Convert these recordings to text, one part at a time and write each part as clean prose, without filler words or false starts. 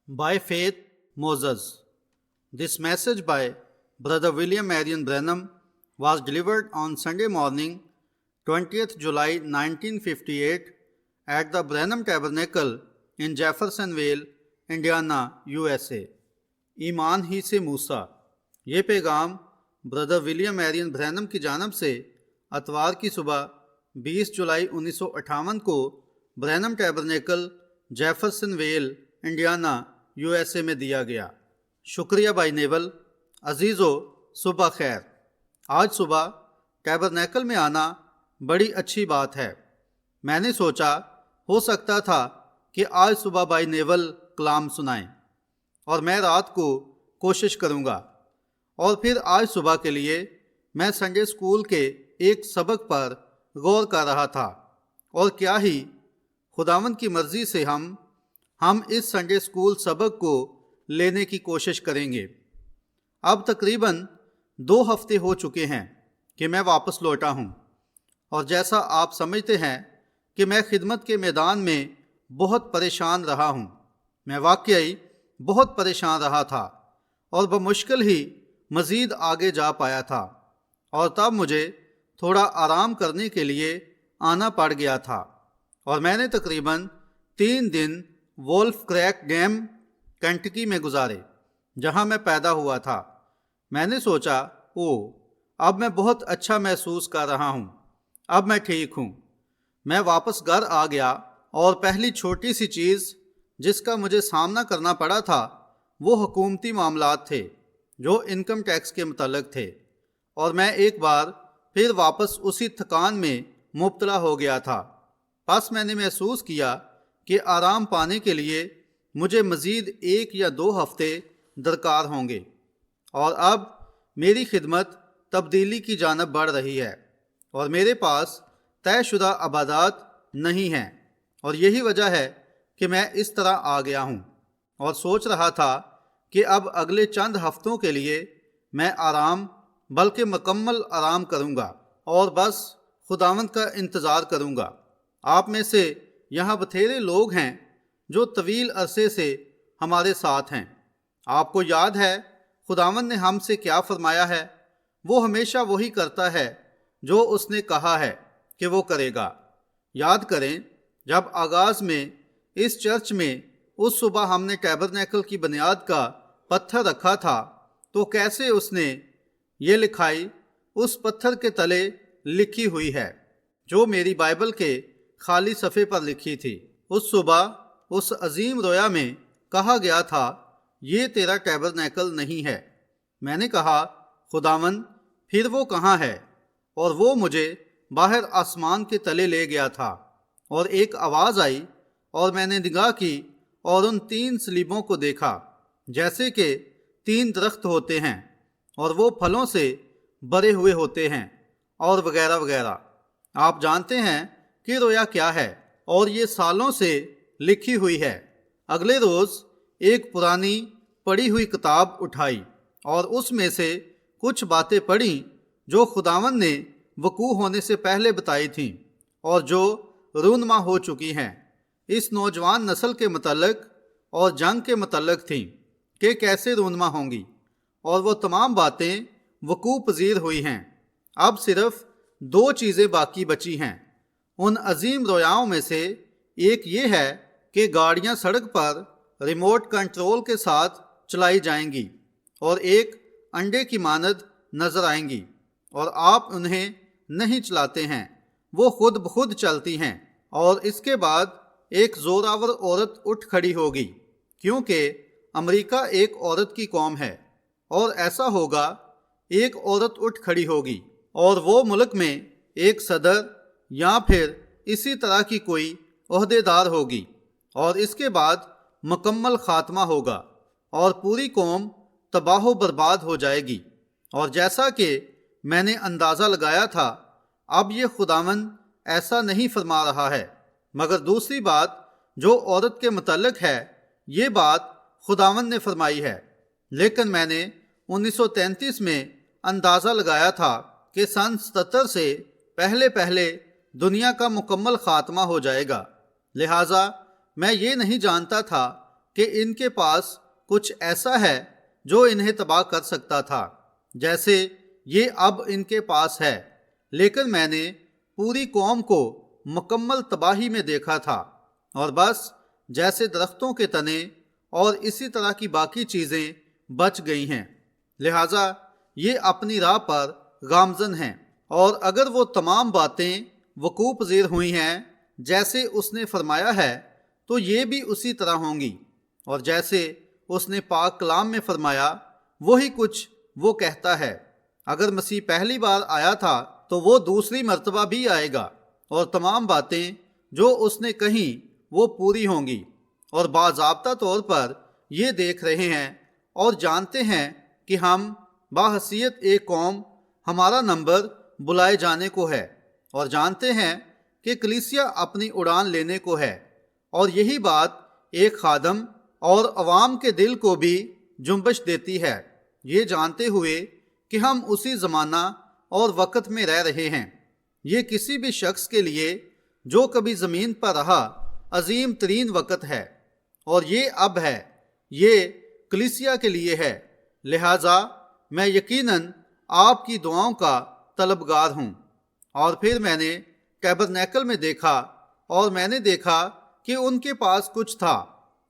By faith, Moses. This message by Brother William Marion Branham was delivered on Sunday morning, 20th July 1958 at the Branham Tabernacle in Jeffersonville, Indiana, USA. ایمان ہی سے موسیٰ. یہ پیغام برادر William marine برینم کی جانب سے اتوار کی صبح 20 جولائی 1958 کو Branham tabernacle Jeffersonville Indiana U S A میں دیا گیا. شکریہ بھائی نیول. عزیزو صبح خیر. آج صبح ٹیبرنیکل میں آنا بڑی اچھی بات ہے. میں نے سوچا ہو سکتا تھا کہ آج صبح بھائی نیول کلام سنائیں اور میں رات کو کوشش کروں گا، اور پھر آج صبح کے لیے میں سنڈے اسکول کے ایک سبق پر غور کر رہا تھا، اور کیا ہی خداوند کی مرضی سے ہم اس سنڈے اسکول سبق کو لینے کی کوشش کریں گے. اب تقریباً 2 ہفتے ہو چکے ہیں کہ میں واپس لوٹا ہوں، اور جیسا آپ سمجھتے ہیں کہ میں خدمت کے میدان میں بہت پریشان رہا ہوں. میں واقعی بہت پریشان رہا تھا اور بمشکل ہی مزید آگے جا پایا تھا، اور تب مجھے تھوڑا آرام کرنے کے لیے آنا پڑ گیا تھا، اور میں نے تقریباً 3 دن وولف کریک ڈیم کنٹکی میں گزارے جہاں میں پیدا ہوا تھا. میں نے سوچا اب میں بہت اچھا محسوس کر رہا ہوں، اب میں ٹھیک ہوں. میں واپس گھر آ گیا، اور پہلی چھوٹی سی چیز جس کا مجھے سامنا کرنا پڑا تھا وہ حکومتی معاملات تھے جو انکم ٹیکس کے متعلق تھے، اور میں ایک بار پھر واپس اسی تھکان میں مبتلا ہو گیا تھا. پس میں نے محسوس کیا کہ آرام پانے کے لیے مجھے مزید 1 یا 2 ہفتے درکار ہوں گے، اور اب میری خدمت تبدیلی کی جانب بڑھ رہی ہے، اور میرے پاس طے شدہ عبادات نہیں ہیں، اور یہی وجہ ہے کہ میں اس طرح آ گیا ہوں، اور سوچ رہا تھا کہ اب اگلے چند ہفتوں کے لیے میں آرام بلکہ مکمل آرام کروں گا اور بس خداوند کا انتظار کروں گا. آپ میں سے یہاں بتھیرے لوگ ہیں جو طویل عرصے سے ہمارے ساتھ ہیں. آپ کو یاد ہے خداوند نے ہم سے کیا فرمایا ہے؟ وہ ہمیشہ وہی کرتا ہے جو اس نے کہا ہے کہ وہ کرے گا. یاد کریں جب آغاز میں اس چرچ میں اس صبح ہم نے ٹیبرنیکل کی بنیاد کا پتھر رکھا تھا تو کیسے اس نے یہ لکھائی اس پتھر کے تلے لکھی ہوئی ہے جو میری بائبل کے خالی صفحے پر لکھی تھی. اس صبح اس عظیم رویا میں کہا گیا تھا یہ تیرا ٹیبرنیکل نہیں ہے. میں نے کہا خداوند پھر وہ کہاں ہے؟ اور وہ مجھے باہر آسمان کے تلے لے گیا تھا، اور ایک آواز آئی اور میں نے نگاہ کی اور ان 3 سلیبوں کو دیکھا جیسے کہ 3 درخت ہوتے ہیں اور وہ پھلوں سے بھرے ہوئے ہوتے ہیں، اور وغیرہ وغیرہ. آپ جانتے ہیں کہ رویا کیا ہے، اور یہ سالوں سے لکھی ہوئی ہے. اگلے روز ایک پرانی پڑھی ہوئی کتاب اٹھائی اور اس میں سے کچھ باتیں پڑھیں جو خداوند نے وقوع ہونے سے پہلے بتائی تھیں اور جو رونما ہو چکی ہیں اس نوجوان نسل کے متعلق اور جنگ کے متعلق تھیں کہ کیسے رونما ہوں گی، اور وہ تمام باتیں وقوع پذیر ہوئی ہیں. اب صرف 2 چیزیں باقی بچی ہیں. ان عظیم رویاؤں میں سے ایک یہ ہے کہ گاڑیاں سڑک پر ریموٹ کنٹرول کے ساتھ چلائی جائیں گی اور ایک انڈے کی مانند نظر آئیں گی، اور آپ انہیں نہیں چلاتے ہیں، وہ خود بخود چلتی ہیں. اور اس کے بعد ایک زوراور عورت اٹھ کھڑی ہوگی، کیونکہ امریکہ ایک عورت کی قوم ہے، اور ایسا ہوگا ایک عورت اٹھ کھڑی ہوگی اور وہ ملک میں ایک صدر یا پھر اسی طرح کی کوئی عہدے دار ہوگی، اور اس کے بعد مکمل خاتمہ ہوگا اور پوری قوم تباہ و برباد ہو جائے گی. اور جیسا کہ میں نے اندازہ لگایا تھا اب یہ خداوند ایسا نہیں فرما رہا ہے، مگر دوسری بات جو عورت کے متعلق ہے یہ بات خداوند نے فرمائی ہے. لیکن میں نے 1933 میں اندازہ لگایا تھا کہ سن 77 سے پہلے دنیا کا مکمل خاتمہ ہو جائے گا. لہٰذا میں یہ نہیں جانتا تھا کہ ان کے پاس کچھ ایسا ہے جو انہیں تباہ کر سکتا تھا جیسے یہ اب ان کے پاس ہے، لیکن میں نے پوری قوم کو مکمل تباہی میں دیکھا تھا، اور بس جیسے درختوں کے تنے اور اسی طرح کی باقی چیزیں بچ گئی ہیں، لہٰذا یہ اپنی راہ پر گامزن ہیں، اور اگر وہ تمام باتیں وقوع پذیر ہوئی ہیں جیسے اس نے فرمایا ہے تو یہ بھی اسی طرح ہوں گی، اور جیسے اس نے پاک کلام میں فرمایا وہی کچھ وہ کہتا ہے۔ اگر مسیح پہلی بار آیا تھا تو وہ دوسری مرتبہ بھی آئے گا، اور تمام باتیں جو اس نے کہیں وہ پوری ہوں گی، اور باضابطہ طور پر یہ دیکھ رہے ہیں اور جانتے ہیں کہ ہم باحثیت ایک قوم، ہمارا نمبر بلائے جانے کو ہے، اور جانتے ہیں کہ کلیسیا اپنی اڑان لینے کو ہے، اور یہی بات ایک خادم اور عوام کے دل کو بھی جنبش دیتی ہے، یہ جانتے ہوئے کہ ہم اسی زمانہ اور وقت میں رہ رہے ہیں۔ یہ کسی بھی شخص کے لیے جو کبھی زمین پر رہا عظیم ترین وقت ہے، اور یہ اب ہے، یہ کلیسیا کے لیے ہے، لہٰذا میں یقیناً آپ کی دعاؤں کا طلبگار ہوں۔ اور پھر میں نے ٹیبرنیکل میں دیکھا، اور میں نے دیکھا کہ ان کے پاس کچھ تھا،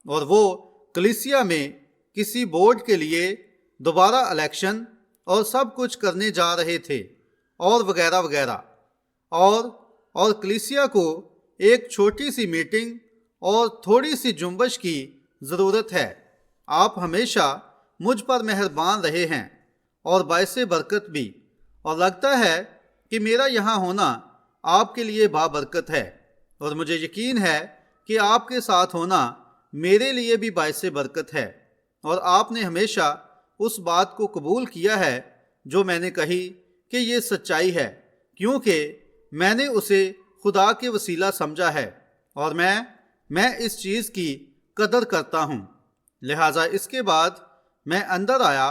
اور وہ کلیسیا میں کسی بورڈ کے لیے دوبارہ الیکشن اور سب کچھ کرنے جا رہے تھے، اور وغیرہ وغیرہ، اور کلیسیا کو ایک چھوٹی سی میٹنگ اور تھوڑی سی جنبش کی ضرورت ہے۔ آپ ہمیشہ مجھ پر مہربان رہے ہیں اور باعث برکت بھی، اور لگتا ہے کہ میرا یہاں ہونا آپ کے لیے بابرکت ہے، اور مجھے یقین ہے کہ آپ کے ساتھ ہونا میرے لیے بھی باعث برکت ہے، اور آپ نے ہمیشہ اس بات کو قبول کیا ہے جو میں نے کہی کہ یہ سچائی ہے، کیونکہ میں نے اسے خدا کے وسیلہ سمجھا ہے، اور میں اس چیز کی قدر کرتا ہوں۔ لہٰذا اس کے بعد میں اندر آیا،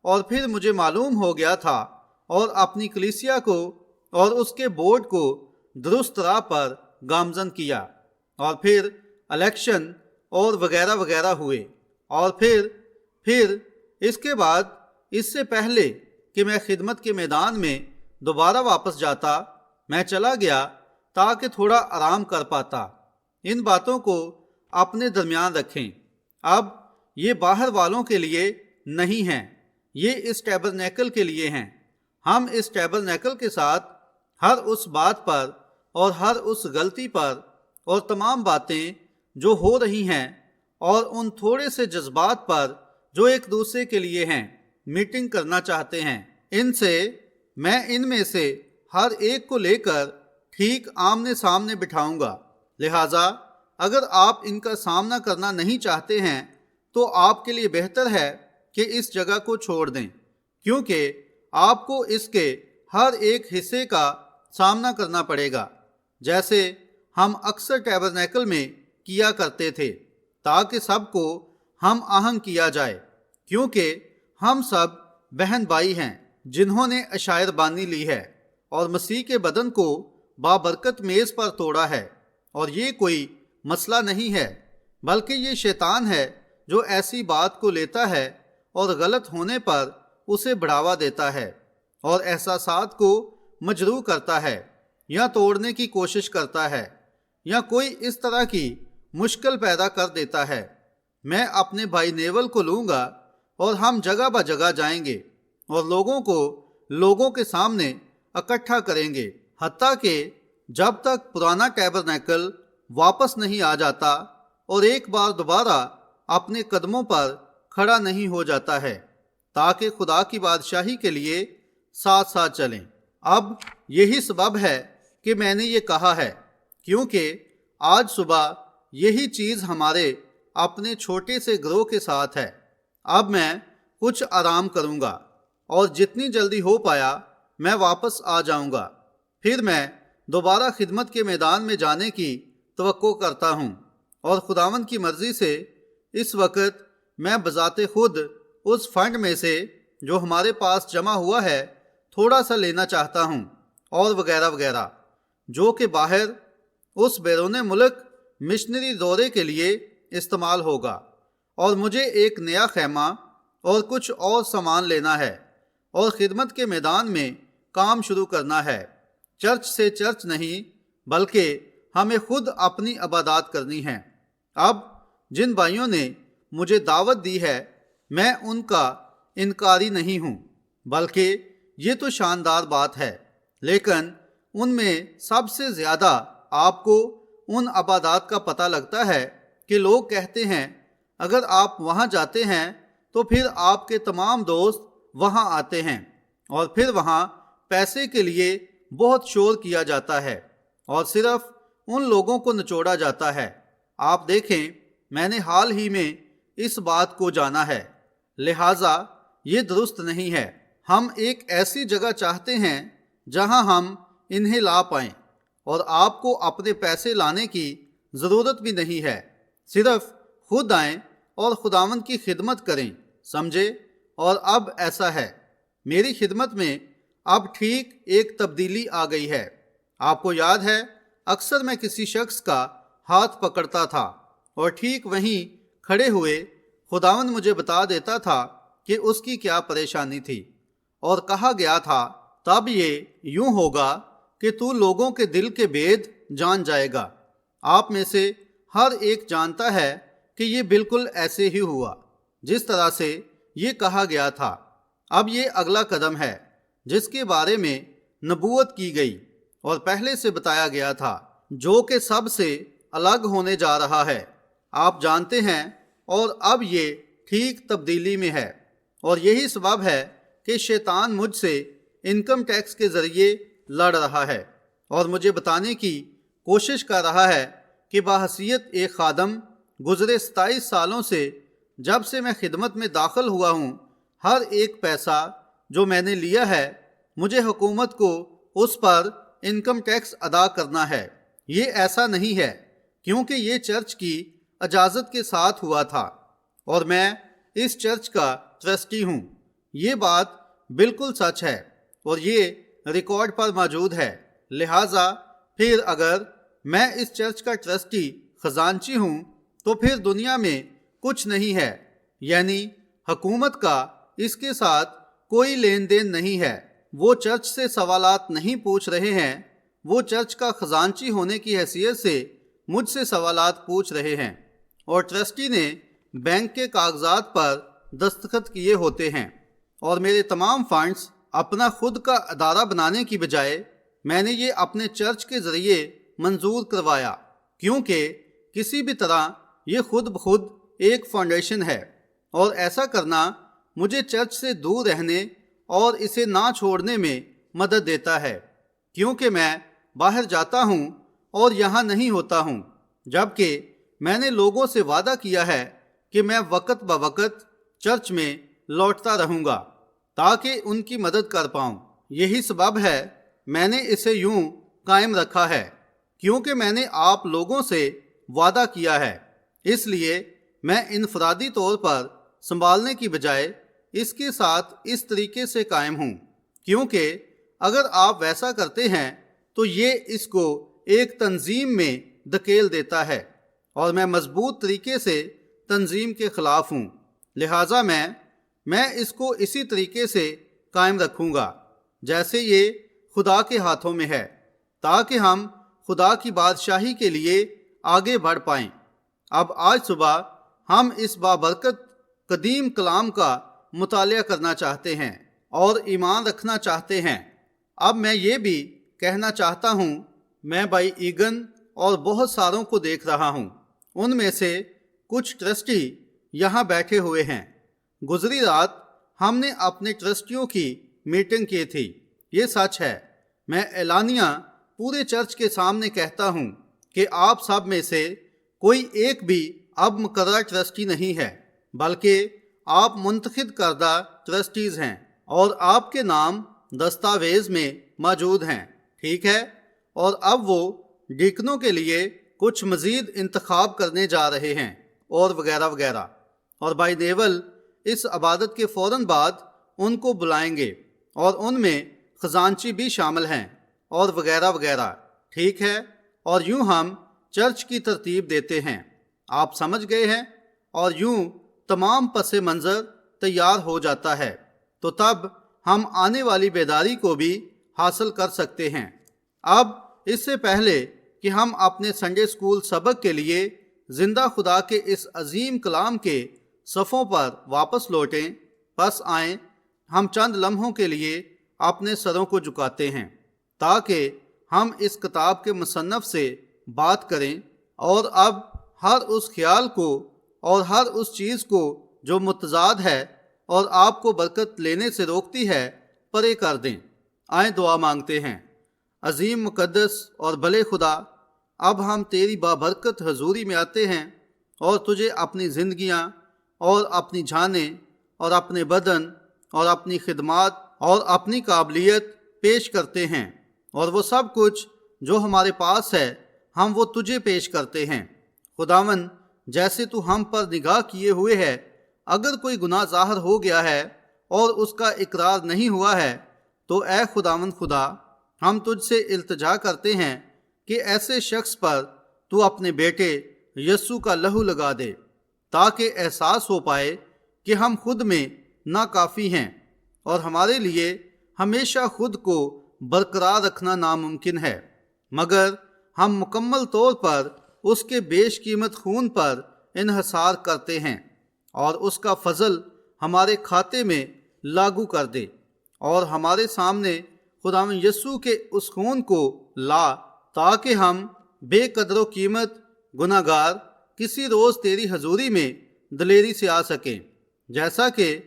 اور پھر مجھے معلوم ہو گیا تھا، اور اپنی کلیسیا کو اور اس کے بورڈ کو درست راہ پر گامزن کیا، اور پھر الیکشن اور وغیرہ وغیرہ ہوئے، اور پھر اس کے بعد، اس سے پہلے کہ میں خدمت کے میدان میں دوبارہ واپس جاتا، میں چلا گیا تاکہ تھوڑا آرام کر پاتا۔ ان باتوں کو اپنے درمیان رکھیں، اب یہ باہر والوں کے لیے نہیں ہیں، یہ اس ٹیبرنیکل کے لیے ہیں۔ ہم اس ٹیبرنیکل کے ساتھ ہر اس بات پر اور ہر اس غلطی پر اور تمام باتیں جو ہو رہی ہیں اور ان تھوڑے سے جذبات پر جو ایک دوسرے کے لیے ہیں میٹنگ کرنا چاہتے ہیں۔ میں ان میں سے ہر ایک کو لے کر ٹھیک آمنے سامنے بٹھاؤں گا، لہٰذا اگر آپ ان کا سامنا کرنا نہیں چاہتے ہیں تو آپ کے لیے بہتر ہے کہ اس جگہ کو چھوڑ دیں، کیونکہ آپ کو اس کے ہر ایک حصے کا سامنا کرنا پڑے گا، جیسے ہم اکثر ٹیبرنیکل میں کیا کرتے تھے، تاکہ سب کو ہم آہنگ کیا جائے، کیونکہ ہم سب بہن بھائی ہیں جنہوں نے عشائر بانی لی ہے اور مسیح کے بدن کو بابرکت میز پر توڑا ہے، اور یہ کوئی مسئلہ نہیں ہے، بلکہ یہ شیطان ہے جو ایسی بات کو لیتا ہے اور غلط ہونے پر اسے بڑھاوا دیتا ہے اور احساسات کو مجروح کرتا ہے یا توڑنے کی کوشش کرتا ہے یا کوئی اس طرح کی مشکل پیدا کر دیتا ہے۔ میں اپنے بھائی نیول کو لوں گا اور ہم جگہ بہ جگہ جائیں گے اور لوگوں کو لوگوں کے سامنے اکٹھا کریں گے، حتیٰ کہ جب تک پرانا ٹیبرنیکل واپس نہیں آ جاتا اور ایک بار دوبارہ اپنے قدموں پر کھڑا نہیں ہو جاتا ہے، تاکہ خدا کی بادشاہی کے لیے ساتھ ساتھ چلیں۔ اب یہی سبب ہے کہ میں نے یہ کہا ہے، کیونکہ آج صبح یہی چیز ہمارے اپنے چھوٹے سے گروہ کے ساتھ ہے۔ اب میں کچھ آرام کروں گا اور جتنی جلدی ہو پایا میں واپس آ جاؤں گا، پھر میں دوبارہ خدمت کے میدان میں جانے کی توقع کرتا ہوں، اور خداوند کی مرضی سے اس وقت میں بذات خود اس فنڈ میں سے جو ہمارے پاس جمع ہوا ہے تھوڑا سا لینا چاہتا ہوں، اور وغیرہ وغیرہ، جو کہ باہر اس بیرون ملک مشنری دورے کے لیے استعمال ہوگا۔ اور مجھے ایک نیا خیمہ اور کچھ اور سامان لینا ہے اور خدمت کے میدان میں کام شروع کرنا ہے۔ چرچ سے چرچ نہیں بلکہ ہمیں خود اپنی عبادات کرنی ہے۔ اب جن بھائیوں نے مجھے دعوت دی ہے میں ان کا انکاری نہیں ہوں، بلکہ یہ تو شاندار بات ہے، لیکن ان میں سب سے زیادہ آپ کو ان عبادات کا پتہ لگتا ہے کہ لوگ کہتے ہیں اگر آپ وہاں جاتے ہیں تو پھر آپ کے تمام دوست وہاں آتے ہیں اور پھر وہاں پیسے کے لیے بہت شور کیا جاتا ہے اور صرف ان لوگوں کو نچوڑا جاتا ہے۔ آپ دیکھیں میں نے حال ہی میں اس بات کو جانا ہے، لہٰذا یہ درست نہیں ہے۔ ہم ایک ایسی جگہ چاہتے ہیں جہاں ہم انہیں لا پائیں، اور آپ کو اپنے پیسے لانے کی ضرورت بھی نہیں ہے، صرف خود آئیں اور خداوند کی خدمت کریں، سمجھے؟ اور اب ایسا ہے، میری خدمت میں اب ٹھیک ایک تبدیلی آ گئی ہے۔ آپ کو یاد ہے اکثر میں کسی شخص کا ہاتھ پکڑتا تھا اور ٹھیک وہیں کھڑے ہوئے خداوند مجھے بتا دیتا تھا کہ اس کی کیا پریشانی تھی، اور کہا گیا تھا تب یہ یوں ہوگا کہ تو لوگوں کے دل کے بید جان جائے گا۔ آپ میں سے ہر ایک جانتا ہے کہ یہ بالکل ایسے ہی ہوا جس طرح سے یہ کہا گیا تھا۔ اب یہ اگلا قدم ہے جس کے بارے میں نبوت کی گئی اور پہلے سے بتایا گیا تھا، جو کہ سب سے الگ ہونے جا رہا ہے۔ آپ جانتے ہیں، اور اب یہ ٹھیک تبدیلی میں ہے، اور یہی سبب ہے کہ شیطان مجھ سے انکم ٹیکس کے ذریعے لڑ رہا ہے اور مجھے بتانے کی کوشش کر رہا ہے کہ بحیثیت ایک خادم گزرے 27 سالوں سے جب سے میں خدمت میں داخل ہوا ہوں، ہر ایک پیسہ جو میں نے لیا ہے مجھے حکومت کو اس پر انکم ٹیکس ادا کرنا ہے۔ یہ ایسا نہیں ہے کیونکہ یہ چرچ کی اجازت کے ساتھ ہوا تھا اور میں اس چرچ کا ٹرسٹی ہوں۔ یہ بات بالکل سچ ہے اور یہ ریکارڈ پر موجود ہے، لہٰذا پھر اگر میں اس چرچ کا ٹرسٹی خزانچی ہوں تو پھر دنیا میں کچھ نہیں ہے، یعنی حکومت کا اس کے ساتھ کوئی لین دین نہیں ہے۔ وہ چرچ سے سوالات نہیں پوچھ رہے ہیں، وہ چرچ کا خزانچی ہونے کی حیثیت سے مجھ سے سوالات پوچھ رہے ہیں، اور ٹرسٹی نے بینک کے کاغذات پر دستخط کیے ہوتے ہیں، اور میرے تمام فنڈز اپنا خود کا ادارہ بنانے کی بجائے میں نے یہ اپنے چرچ کے ذریعے منظور کروایا، کیونکہ کسی بھی طرح یہ خود بخود ایک فاؤنڈیشن ہے، اور ایسا کرنا مجھے چرچ سے دور رہنے اور اسے نہ چھوڑنے میں مدد دیتا ہے، کیونکہ میں باہر جاتا ہوں اور یہاں نہیں ہوتا ہوں، جبکہ میں نے لوگوں سے وعدہ کیا ہے کہ میں وقت بوقت چرچ میں لوٹتا رہوں گا تاکہ ان کی مدد کر پاؤں۔ یہی سبب ہے میں نے اسے یوں قائم رکھا ہے، کیونکہ میں نے آپ لوگوں سے وعدہ کیا ہے، اس لیے میں انفرادی طور پر سنبھالنے کی بجائے اس کے ساتھ اس طریقے سے قائم ہوں، کیونکہ اگر آپ ویسا کرتے ہیں تو یہ اس کو ایک تنظیم میں دھکیل دیتا ہے، اور میں مضبوط طریقے سے تنظیم کے خلاف ہوں، لہٰذا میں اس کو اسی طریقے سے قائم رکھوں گا جیسے یہ خدا کے ہاتھوں میں ہے، تاکہ ہم خدا کی بادشاہی کے لیے آگے بڑھ پائیں۔ اب آج صبح ہم اس بابرکت قدیم کلام کا مطالعہ کرنا چاہتے ہیں اور ایمان رکھنا چاہتے ہیں۔ اب میں یہ بھی کہنا چاہتا ہوں، میں بھائی ایگن اور بہت ساروں کو دیکھ رہا ہوں، ان میں سے کچھ ٹرسٹی یہاں بیٹھے ہوئے ہیں۔ گزری رات ہم نے اپنے ٹرسٹیوں کی میٹنگ کی تھی، یہ سچ ہے۔ میں اعلانیہ پورے چرچ کے سامنے کہتا ہوں کہ آپ سب میں سے کوئی ایک بھی اب مقررہ ٹرسٹی نہیں ہے، بلکہ آپ منتخب کردہ ٹرسٹیز ہیں اور آپ کے نام دستاویز میں موجود ہیں، ٹھیک ہے؟ اور اب وہ ڈیکنوں کے لیے کچھ مزید انتخاب کرنے جا رہے ہیں اور وغیرہ وغیرہ، اور بھائی نیول اس عبادت کے فوراً بعد ان کو بلائیں گے اور ان میں خزانچی بھی شامل ہیں اور وغیرہ وغیرہ، ٹھیک ہے؟ اور یوں ہم چرچ کی ترتیب دیتے ہیں، آپ سمجھ گئے ہیں؟ اور یوں تمام پس منظر تیار ہو جاتا ہے، تو تب ہم آنے والی بیداری کو بھی حاصل کر سکتے ہیں۔ اب اس سے پہلے کہ ہم اپنے سنڈے اسکول سبق کے لیے زندہ خدا کے اس عظیم کلام کے صفوں پر واپس لوٹیں، پس آئیں ہم چند لمحوں کے لیے اپنے سروں کو جھکاتے ہیں تاکہ ہم اس کتاب کے مصنف سے بات کریں اور اب ہر اس خیال کو اور ہر اس چیز کو جو متضاد ہے اور آپ کو برکت لینے سے روکتی ہے پرے کر دیں۔ آئیں دعا مانگتے ہیں۔ عظیم، مقدس اور بھلے خدا، اب ہم تیری بابرکت حضوری میں آتے ہیں اور تجھے اپنی زندگیاں اور اپنی جانیں اور اپنے بدن اور اپنی خدمات اور اپنی قابلیت پیش کرتے ہیں، اور وہ سب کچھ جو ہمارے پاس ہے ہم وہ تجھے پیش کرتے ہیں۔ خداوند، جیسے تو ہم پر نگاہ کیے ہوئے ہے، اگر کوئی گناہ ظاہر ہو گیا ہے اور اس کا اقرار نہیں ہوا ہے تو اے خداوند خدا، ہم تجھ سے التجا کرتے ہیں کہ ایسے شخص پر تو اپنے بیٹے یسوع کا لہو لگا دے، تاکہ احساس ہو پائے کہ ہم خود میں ناکافی ہیں اور ہمارے لیے ہمیشہ خود کو برقرار رکھنا ناممکن ہے، مگر ہم مکمل طور پر اس کے بیش قیمت خون پر انحصار کرتے ہیں، اور اس کا فضل ہمارے کھاتے میں لاگو کر دے اور ہمارے سامنے خداوند یسوع کے اس خون کو لا، تاکہ ہم بے قدر و قیمت گناہ گار کسی روز تیری حضوری میں دلیری سے آ سکیں، جیسا کہ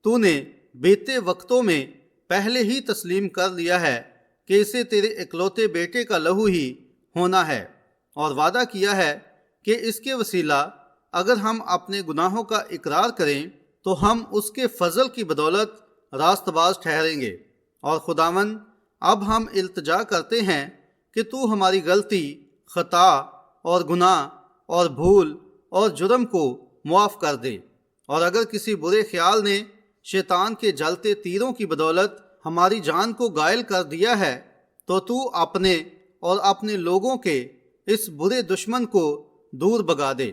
تو نے بیتے وقتوں میں پہلے ہی تسلیم کر لیا ہے کہ اسے تیرے اکلوتے بیٹے کا لہو ہی ہونا ہے، اور وعدہ کیا ہے کہ اس کے وسیلہ اگر ہم اپنے گناہوں کا اقرار کریں تو ہم اس کے فضل کی بدولت راست باز ٹھہریں گے۔ اور خداوند، اب ہم التجا کرتے ہیں کہ تو ہماری غلطی، خطا اور گناہ اور بھول اور جرم کو معاف کر دے، اور اگر کسی برے خیال نے شیطان کے جلتے تیروں کی بدولت ہماری جان کو گائل کر دیا ہے تو اپنے اور اپنے لوگوں کے اس برے دشمن کو دور بھگا دے،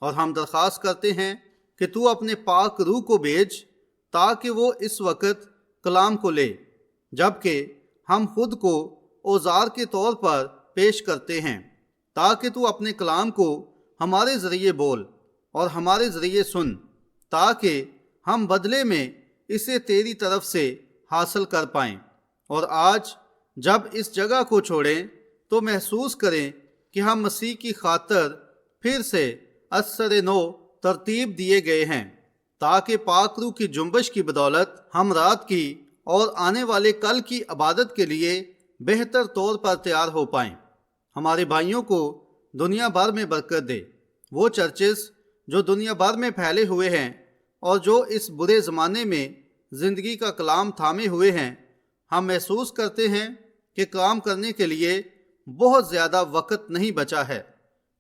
اور ہم درخواست کرتے ہیں کہ تو اپنے پاک روح کو بھیج تاکہ وہ اس وقت کلام کو لے، جبکہ ہم خود کو اوزار کے طور پر پیش کرتے ہیں، تاکہ تو اپنے کلام کو ہمارے ذریعے بول اور ہمارے ذریعے سن، تاکہ ہم بدلے میں اسے تیری طرف سے حاصل کر پائیں، اور آج جب اس جگہ کو چھوڑیں تو محسوس کریں کہ ہم مسیح کی خاطر پھر سے اثر نو ترتیب دیے گئے ہیں، تاکہ پاک روح کی جنبش کی بدولت ہم رات کی اور آنے والے کل کی عبادت کے لیے بہتر طور پر تیار ہو پائیں۔ ہمارے بھائیوں کو دنیا بھر میں برکت دے، وہ چرچز جو دنیا بھر میں پھیلے ہوئے ہیں اور جو اس برے زمانے میں زندگی کا کلام تھامے ہوئے ہیں۔ ہم محسوس کرتے ہیں کہ کام کرنے کے لیے بہت زیادہ وقت نہیں بچا ہے،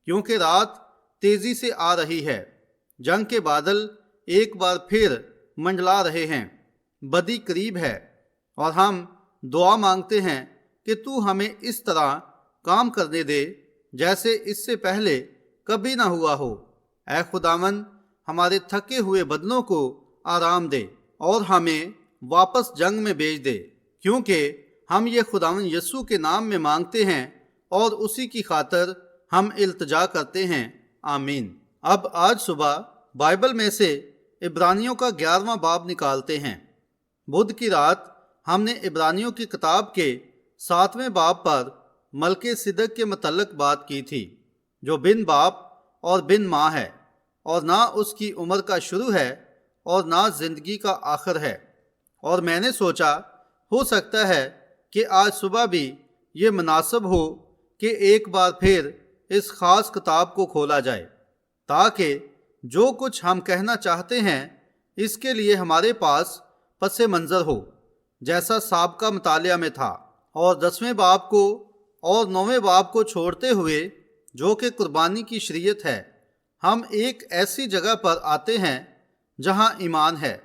کیونکہ رات تیزی سے آ رہی ہے، جنگ کے بادل ایک بار پھر منڈلا رہے ہیں، بدی قریب ہے، اور ہم دعا مانگتے ہیں کہ تو ہمیں اس طرح کام کرنے دے جیسے اس سے پہلے کبھی نہ ہوا ہو۔ اے خداوند، ہمارے تھکے ہوئے بدنوں کو آرام دے اور ہمیں واپس جنگ میں بھیج دے، کیونکہ ہم یہ خداوند یسوع کے نام میں مانگتے ہیں اور اسی کی خاطر ہم التجا کرتے ہیں، آمین۔ اب آج صبح بائبل میں سے عبرانیوں کا 11واں باب نکالتے ہیں۔ بدھ کی رات ہم نے عبرانیوں کی کتاب کے 7ویں باب پر ملکے صدق کے متعلق بات کی تھی، جو بن باپ اور بن ماں ہے، اور نہ اس کی عمر کا شروع ہے اور نہ زندگی کا آخر ہے، اور میں نے سوچا ہو سکتا ہے کہ آج صبح بھی یہ مناسب ہو کہ ایک بار پھر اس خاص کتاب کو کھولا جائے، تاکہ جو کچھ ہم کہنا چاہتے ہیں اس کے لیے ہمارے پاس پس منظر ہو، جیسا سابقہ مطالعہ میں تھا۔ اور 10ویں باب کو اور 9ویں باب کو چھوڑتے ہوئے، جو کہ قربانی کی شریعت ہے، ہم ایک ایسی جگہ پر آتے ہیں جہاں ایمان ہے،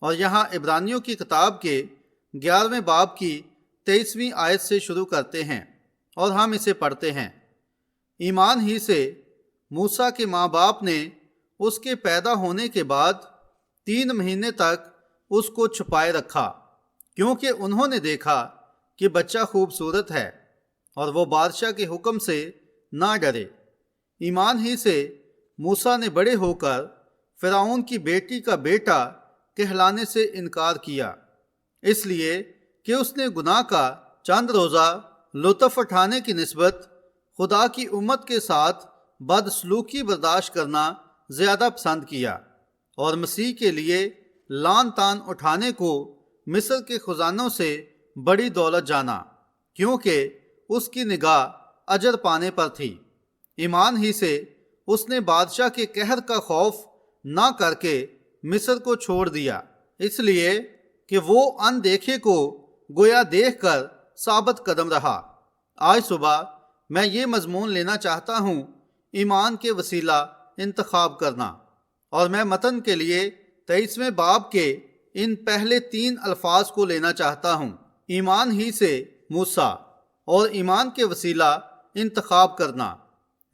اور یہاں عبرانیوں کی کتاب کے 11ویں باب کی 23ویں آیت سے شروع کرتے ہیں، اور ہم اسے پڑھتے ہیں۔ ایمان ہی سے موسیٰ کے ماں باپ نے اس کے پیدا ہونے کے بعد 3 مہینے تک اس کو چھپائے رکھا، کیونکہ انہوں نے دیکھا کہ بچہ خوبصورت ہے اور وہ بادشاہ کے حکم سے نہ ڈرے۔ ایمان ہی سے موسیٰ نے بڑے ہو کر فرعون کی بیٹی کا بیٹا کہلانے سے انکار کیا، اس لیے کہ اس نے گناہ کا چند روزہ لطف اٹھانے کی نسبت خدا کی امت کے ساتھ بدسلوکی برداشت کرنا زیادہ پسند کیا، اور مسیح کے لیے لان تان اٹھانے کو مصر کے خزانوں سے بڑی دولت جانا، کیونکہ اس کی نگاہ اجر پانے پر تھی۔ ایمان ہی سے اس نے بادشاہ کے قہر کا خوف نہ کر کے مصر کو چھوڑ دیا، اس لیے کہ وہ اندیکھے کو گویا دیکھ کر ثابت قدم رہا۔ آج صبح میں یہ مضمون لینا چاہتا ہوں، ایمان کے وسیلہ انتخاب کرنا، اور میں متن کے لیے 23ویں باب کے ان پہلے 3 الفاظ کو لینا چاہتا ہوں، ایمان ہی سے موسیٰ اور ایمان کے وسیلہ انتخاب کرنا۔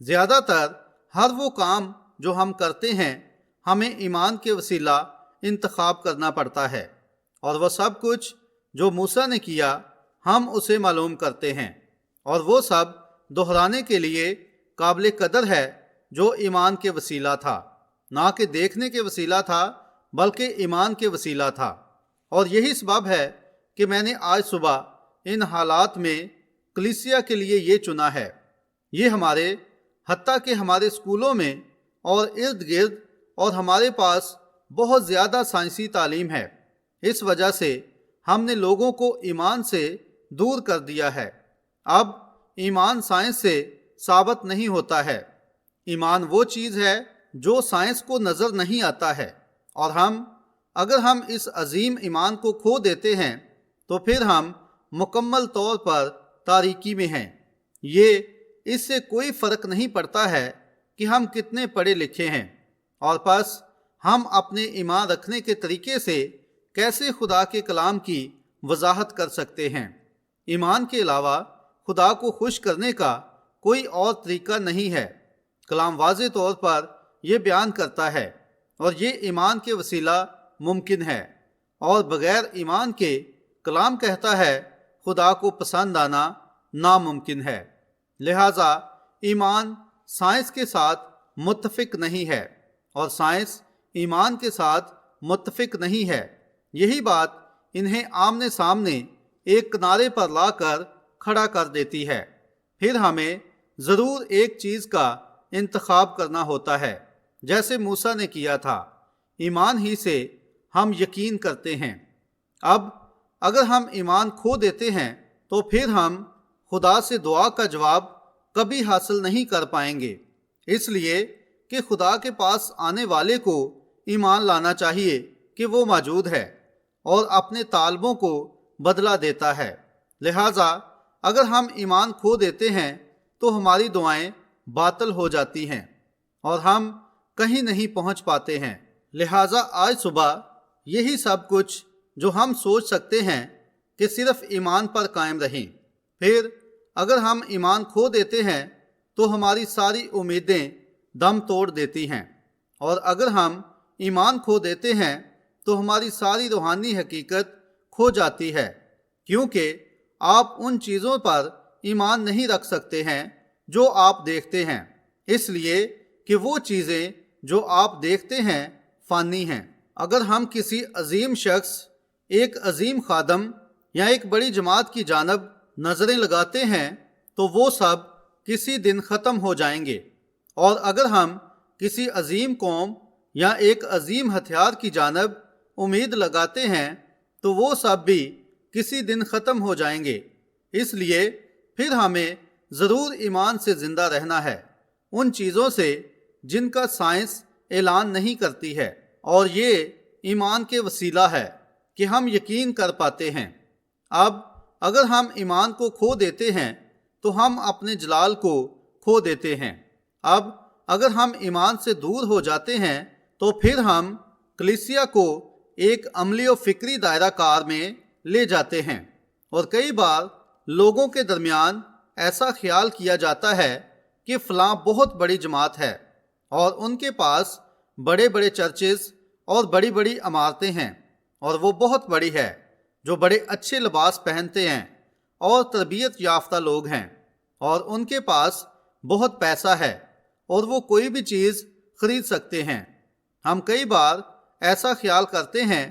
زیادہ تر ہر وہ کام جو ہم کرتے ہیں ہمیں ایمان کے وسیلہ انتخاب کرنا پڑتا ہے، اور وہ سب کچھ جو موسیٰ نے کیا ہم اسے معلوم کرتے ہیں، اور وہ سب دہرانے کے لیے قابل قدر ہے جو ایمان کے وسیلہ تھا، نہ کہ دیکھنے کے وسیلہ تھا بلکہ ایمان کے وسیلہ تھا۔ اور یہی سبب ہے کہ میں نے آج صبح ان حالات میں کلیسیا کے لیے یہ چنا ہے۔ یہ ہمارے حتیٰ کہ ہمارے اسکولوں میں اور ارد گرد اور ہمارے پاس بہت زیادہ سائنسی تعلیم ہے، اس وجہ سے ہم نے لوگوں کو ایمان سے دور کر دیا ہے۔ اب ایمان سائنس سے ثابت نہیں ہوتا ہے۔ ایمان وہ چیز ہے جو سائنس کو نظر نہیں آتا ہے، اور اگر ہم اس عظیم ایمان کو کھو دیتے ہیں تو پھر ہم مکمل طور پر تاریکی میں ہیں۔ یہ اس سے کوئی فرق نہیں پڑتا ہے کہ ہم کتنے پڑھے لکھے ہیں، اور پس ہم اپنے ایمان رکھنے کے طریقے سے کیسے خدا کے کلام کی وضاحت کر سکتے ہیں۔ ایمان کے علاوہ خدا کو خوش کرنے کا کوئی اور طریقہ نہیں ہے۔ کلام واضح طور پر یہ بیان کرتا ہے، اور یہ ایمان کے وسیلہ ممکن ہے، اور بغیر ایمان کے کلام کہتا ہے خدا کو پسند آنا ناممکن ہے۔ لہٰذا ایمان سائنس کے ساتھ متفق نہیں ہے، اور سائنس ایمان کے ساتھ متفق نہیں ہے۔ یہی بات انہیں آمنے سامنے ایک کنارے پر لا کر کھڑا کر دیتی ہے۔ پھر ہمیں ضرور ایک چیز کا انتخاب کرنا ہوتا ہے، جیسے موسیٰ نے کیا تھا۔ ایمان ہی سے ہم یقین کرتے ہیں۔ اب اگر ہم ایمان کھو دیتے ہیں تو پھر ہم خدا سے دعا کا جواب کبھی حاصل نہیں کر پائیں گے، اس لیے کہ خدا کے پاس آنے والے کو ایمان لانا چاہیے کہ وہ موجود ہے اور اپنے طالبوں کو بدلہ دیتا ہے۔ لہٰذا اگر ہم ایمان کھو دیتے ہیں تو ہماری دعائیں باطل ہو جاتی ہیں اور ہم کہیں نہیں پہنچ پاتے ہیں۔ لہٰذا آج صبح یہی سب کچھ جو ہم سوچ سکتے ہیں کہ صرف ایمان پر قائم رہیں۔ پھر اگر ہم ایمان کھو دیتے ہیں تو ہماری ساری امیدیں دم توڑ دیتی ہیں، اور اگر ہم ایمان کھو دیتے ہیں تو ہماری ساری روحانی حقیقت کھو جاتی ہے، کیونکہ آپ ان چیزوں پر ایمان نہیں رکھ سکتے ہیں جو آپ دیکھتے ہیں، اس لیے کہ وہ چیزیں جو آپ دیکھتے ہیں فانی ہیں۔ اگر ہم کسی عظیم شخص، ایک عظیم خادم یا ایک بڑی جماعت کی جانب نظریں لگاتے ہیں تو وہ سب کسی دن ختم ہو جائیں گے، اور اگر ہم کسی عظیم قوم یا ایک عظیم ہتھیار کی جانب امید لگاتے ہیں تو وہ سب بھی کسی دن ختم ہو جائیں گے۔ اس لیے پھر ہمیں ضرور ایمان سے زندہ رہنا ہے، ان چیزوں سے جن کا سائنس اعلان نہیں کرتی ہے، اور یہ ایمان کے وسیلہ ہے کہ ہم یقین کر پاتے ہیں۔ اب اگر ہم ایمان کو کھو دیتے ہیں تو ہم اپنے جلال کو کھو دیتے ہیں۔ اب اگر ہم ایمان سے دور ہو جاتے ہیں تو پھر ہم کلیسیا کو ایک عملی و فکری دائرہ کار میں لے جاتے ہیں، اور کئی بار لوگوں کے درمیان ایسا خیال کیا جاتا ہے کہ فلاں بہت بڑی جماعت ہے اور ان کے پاس بڑے بڑے چرچز اور بڑی بڑی عمارتیں ہیں، اور وہ بہت بڑی ہے، جو بڑے اچھے لباس پہنتے ہیں اور تربیت یافتہ لوگ ہیں، اور ان کے پاس بہت پیسہ ہے اور وہ کوئی بھی چیز خرید سکتے ہیں۔ ہم کئی بار ایسا خیال کرتے ہیں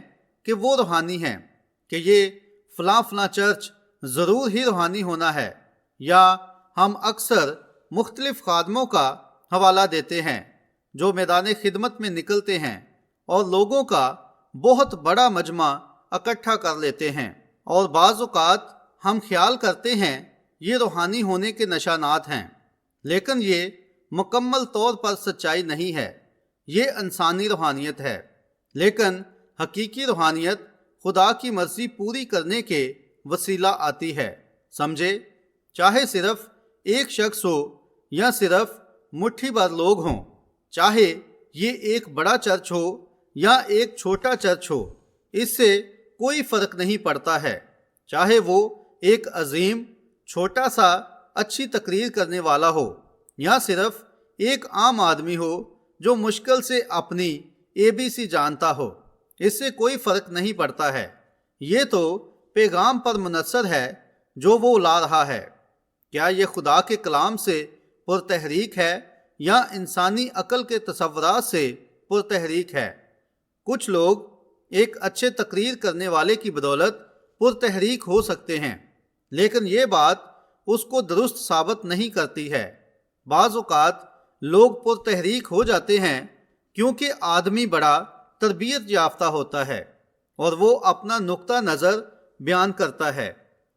کہ وہ روحانی ہیں، کہ یہ فلاں فلاں چرچ ضرور ہی روحانی ہونا ہے، یا ہم اکثر مختلف خادموں کا حوالہ دیتے ہیں جو میدان خدمت میں نکلتے ہیں اور لوگوں کا بہت بڑا مجمع اکٹھا کر لیتے ہیں، اور بعض اوقات ہم خیال کرتے ہیں یہ روحانی ہونے کے نشانات ہیں، لیکن یہ مکمل طور پر سچائی نہیں ہے، یہ انسانی روحانیت ہے۔ لیکن حقیقی روحانیت خدا کی مرضی پوری کرنے کے وسیلہ آتی ہے، سمجھے؟ چاہے صرف ایک شخص ہو یا صرف مٹھی بھر لوگ ہوں، چاہے یہ ایک بڑا چرچ ہو یا ایک چھوٹا چرچ ہو، اس سے کوئی فرق نہیں پڑتا ہے۔ چاہے وہ ایک عظیم چھوٹا سا اچھی تقریر کرنے والا ہو یا صرف ایک عام آدمی ہو جو مشکل سے اپنی ABC جانتا ہو، اس سے کوئی فرق نہیں پڑتا ہے۔ یہ تو پیغام پر منحصر ہے جو وہ لا رہا ہے۔ کیا یہ خدا کے کلام سے پرتحریک ہے یا انسانی عقل کے تصورات سے پرتحریک ہے؟ کچھ لوگ ایک اچھے تقریر کرنے والے کی بدولت پرتحریک ہو سکتے ہیں، لیکن یہ بات اس کو درست ثابت نہیں کرتی ہے۔ بعض اوقات لوگ پرتحریک ہو جاتے ہیں کیونکہ آدمی بڑا تربیت یافتہ ہوتا ہے اور وہ اپنا نقطہ نظر بیان کرتا ہے،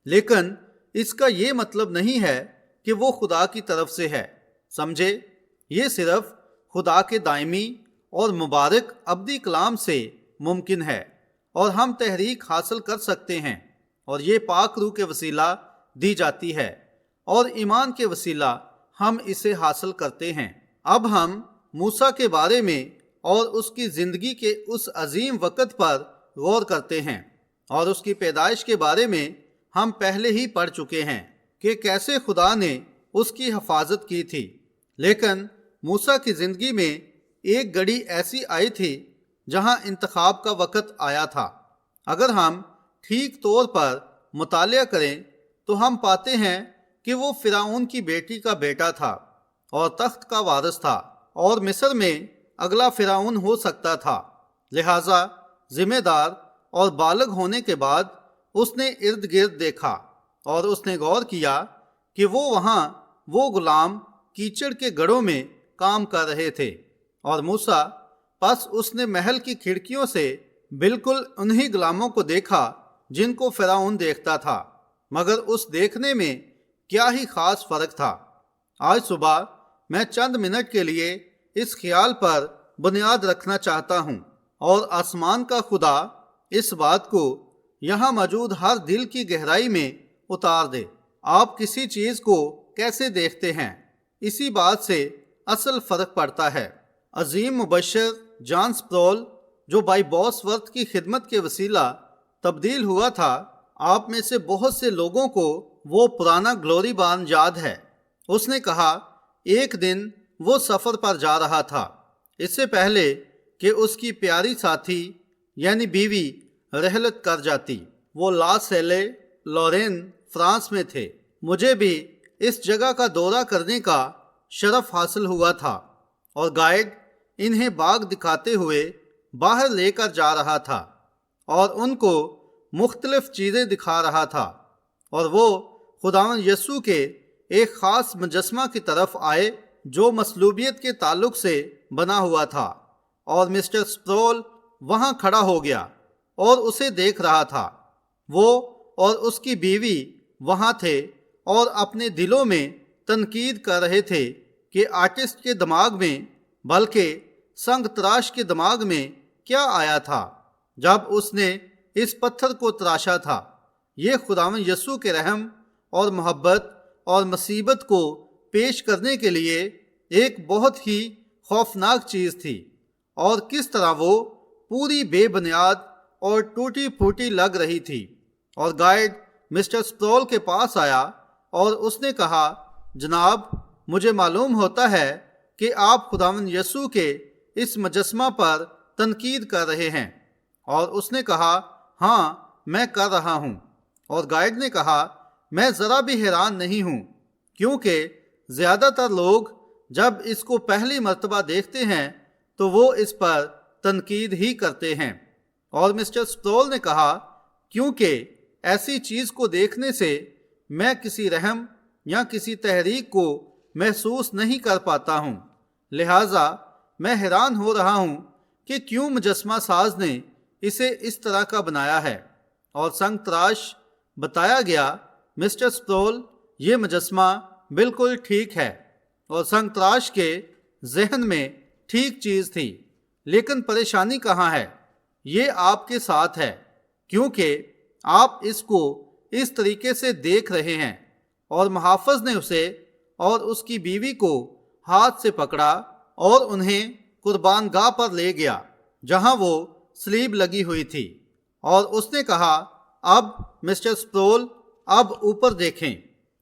لیکن اس کا یہ مطلب نہیں ہے کہ وہ خدا کی طرف سے ہے، سمجھے؟ یہ صرف خدا کے دائمی اور مبارک ابدی کلام سے ممکن ہے، اور ہم تحریک حاصل کر سکتے ہیں، اور یہ پاک روح کے وسیلہ دی جاتی ہے، اور ایمان کے وسیلہ ہم اسے حاصل کرتے ہیں۔ اب ہم موسیٰ کے بارے میں اور اس کی زندگی کے اس عظیم وقت پر غور کرتے ہیں، اور اس کی پیدائش کے بارے میں ہم پہلے ہی پڑھ چکے ہیں کہ کیسے خدا نے اس کی حفاظت کی تھی۔ لیکن موسیٰ کی زندگی میں ایک گھڑی ایسی آئی تھی جہاں انتخاب کا وقت آیا تھا۔ اگر ہم ٹھیک طور پر مطالعہ کریں تو ہم پاتے ہیں کہ وہ فرعون کی بیٹی کا بیٹا تھا اور تخت کا وارث تھا، اور مصر میں اگلا فرعون ہو سکتا تھا۔ لہٰذا ذمہ دار اور بالغ ہونے کے بعد اس نے ارد گرد دیکھا اور اس نے غور کیا کہ وہاں وہ غلام کیچڑ کے گڑھوں میں کام کر رہے تھے، اور موسیٰ پس اس نے محل کی کھڑکیوں سے بالکل انہی غلاموں کو دیکھا جن کو فرعون دیکھتا تھا، مگر اس دیکھنے میں کیا ہی خاص فرق تھا۔ آج صبح میں چند منٹ کے لیے اس خیال پر بنیاد رکھنا چاہتا ہوں، اور آسمان کا خدا اس بات کو یہاں موجود ہر دل کی گہرائی میں اتار دے۔ آپ کسی چیز کو کیسے دیکھتے ہیں، اسی بات سے اصل فرق پڑتا ہے۔ عظیم مبشر جان سپرول جو بائی بوس ورتھ کی خدمت کے وسیلہ تبدیل ہوا تھا، آپ میں سے بہت سے لوگوں کو وہ پرانا گلوری بارن یاد ہے۔ اس نے کہا ایک دن وہ سفر پر جا رہا تھا، اس سے پہلے کہ اس کی پیاری ساتھی یعنی بیوی رحلت کر جاتی۔ وہ لا سیلے لورین فرانس میں تھے۔ مجھے بھی اس جگہ کا دورہ کرنے کا شرف حاصل ہوا تھا، اور گائیڈ انہیں باغ دکھاتے ہوئے باہر لے کر جا رہا تھا اور ان کو مختلف چیزیں دکھا رہا تھا، اور وہ خداوند یسوع کے ایک خاص مجسمہ کی طرف آئے جو مصلوبیت کے تعلق سے بنا ہوا تھا، اور مسٹر سپرول وہاں کھڑا ہو گیا اور اسے دیکھ رہا تھا۔ وہ اور اس کی بیوی وہاں تھے اور اپنے دلوں میں تنقید کر رہے تھے کہ آرٹسٹ کے دماغ میں، بلکہ سنگ تراش کے دماغ میں کیا آیا تھا جب اس نے اس پتھر کو تراشا تھا۔ یہ خداوند یسوع کے رحم اور محبت اور مصیبت کو پیش کرنے کے لیے ایک بہت ہی خوفناک چیز تھی، اور کس طرح وہ پوری بے بنیاد اور ٹوٹی پھوٹی لگ رہی تھی۔ اور گائیڈ مسٹر سپرول کے پاس آیا اور اس نے کہا، جناب، مجھے معلوم ہوتا ہے کہ آپ خداوند یسوع کے اس مجسمہ پر تنقید کر رہے ہیں، اور اس نے کہا ہاں میں کر رہا ہوں، اور گائیڈ نے کہا میں ذرا بھی حیران نہیں ہوں، کیونکہ زیادہ تر لوگ جب اس کو پہلی مرتبہ دیکھتے ہیں تو وہ اس پر تنقید ہی کرتے ہیں۔ اور مسٹر سپرول نے کہا کیونکہ ایسی چیز کو دیکھنے سے میں کسی رحم یا کسی تحریک کو محسوس نہیں کر پاتا ہوں، لہٰذا میں حیران ہو رہا ہوں کہ کیوں مجسمہ ساز نے اسے اس طرح کا بنایا ہے۔ اور سنگ تراش بتایا گیا مسٹر سپرول یہ مجسمہ بالکل ٹھیک ہے، اور سنگ تراش کے ذہن میں ٹھیک چیز تھی، لیکن پریشانی کہاں ہے؟ یہ آپ کے ساتھ ہے، کیونکہ آپ اس کو اس طریقے سے دیکھ رہے ہیں۔ اور محافظ نے اسے اور اس کی بیوی کو ہاتھ سے پکڑا اور انہیں قربان گاہ پر لے گیا جہاں وہ سلیب لگی ہوئی تھی، اور اس نے کہا اب مسٹر سپرول اب اوپر دیکھیں۔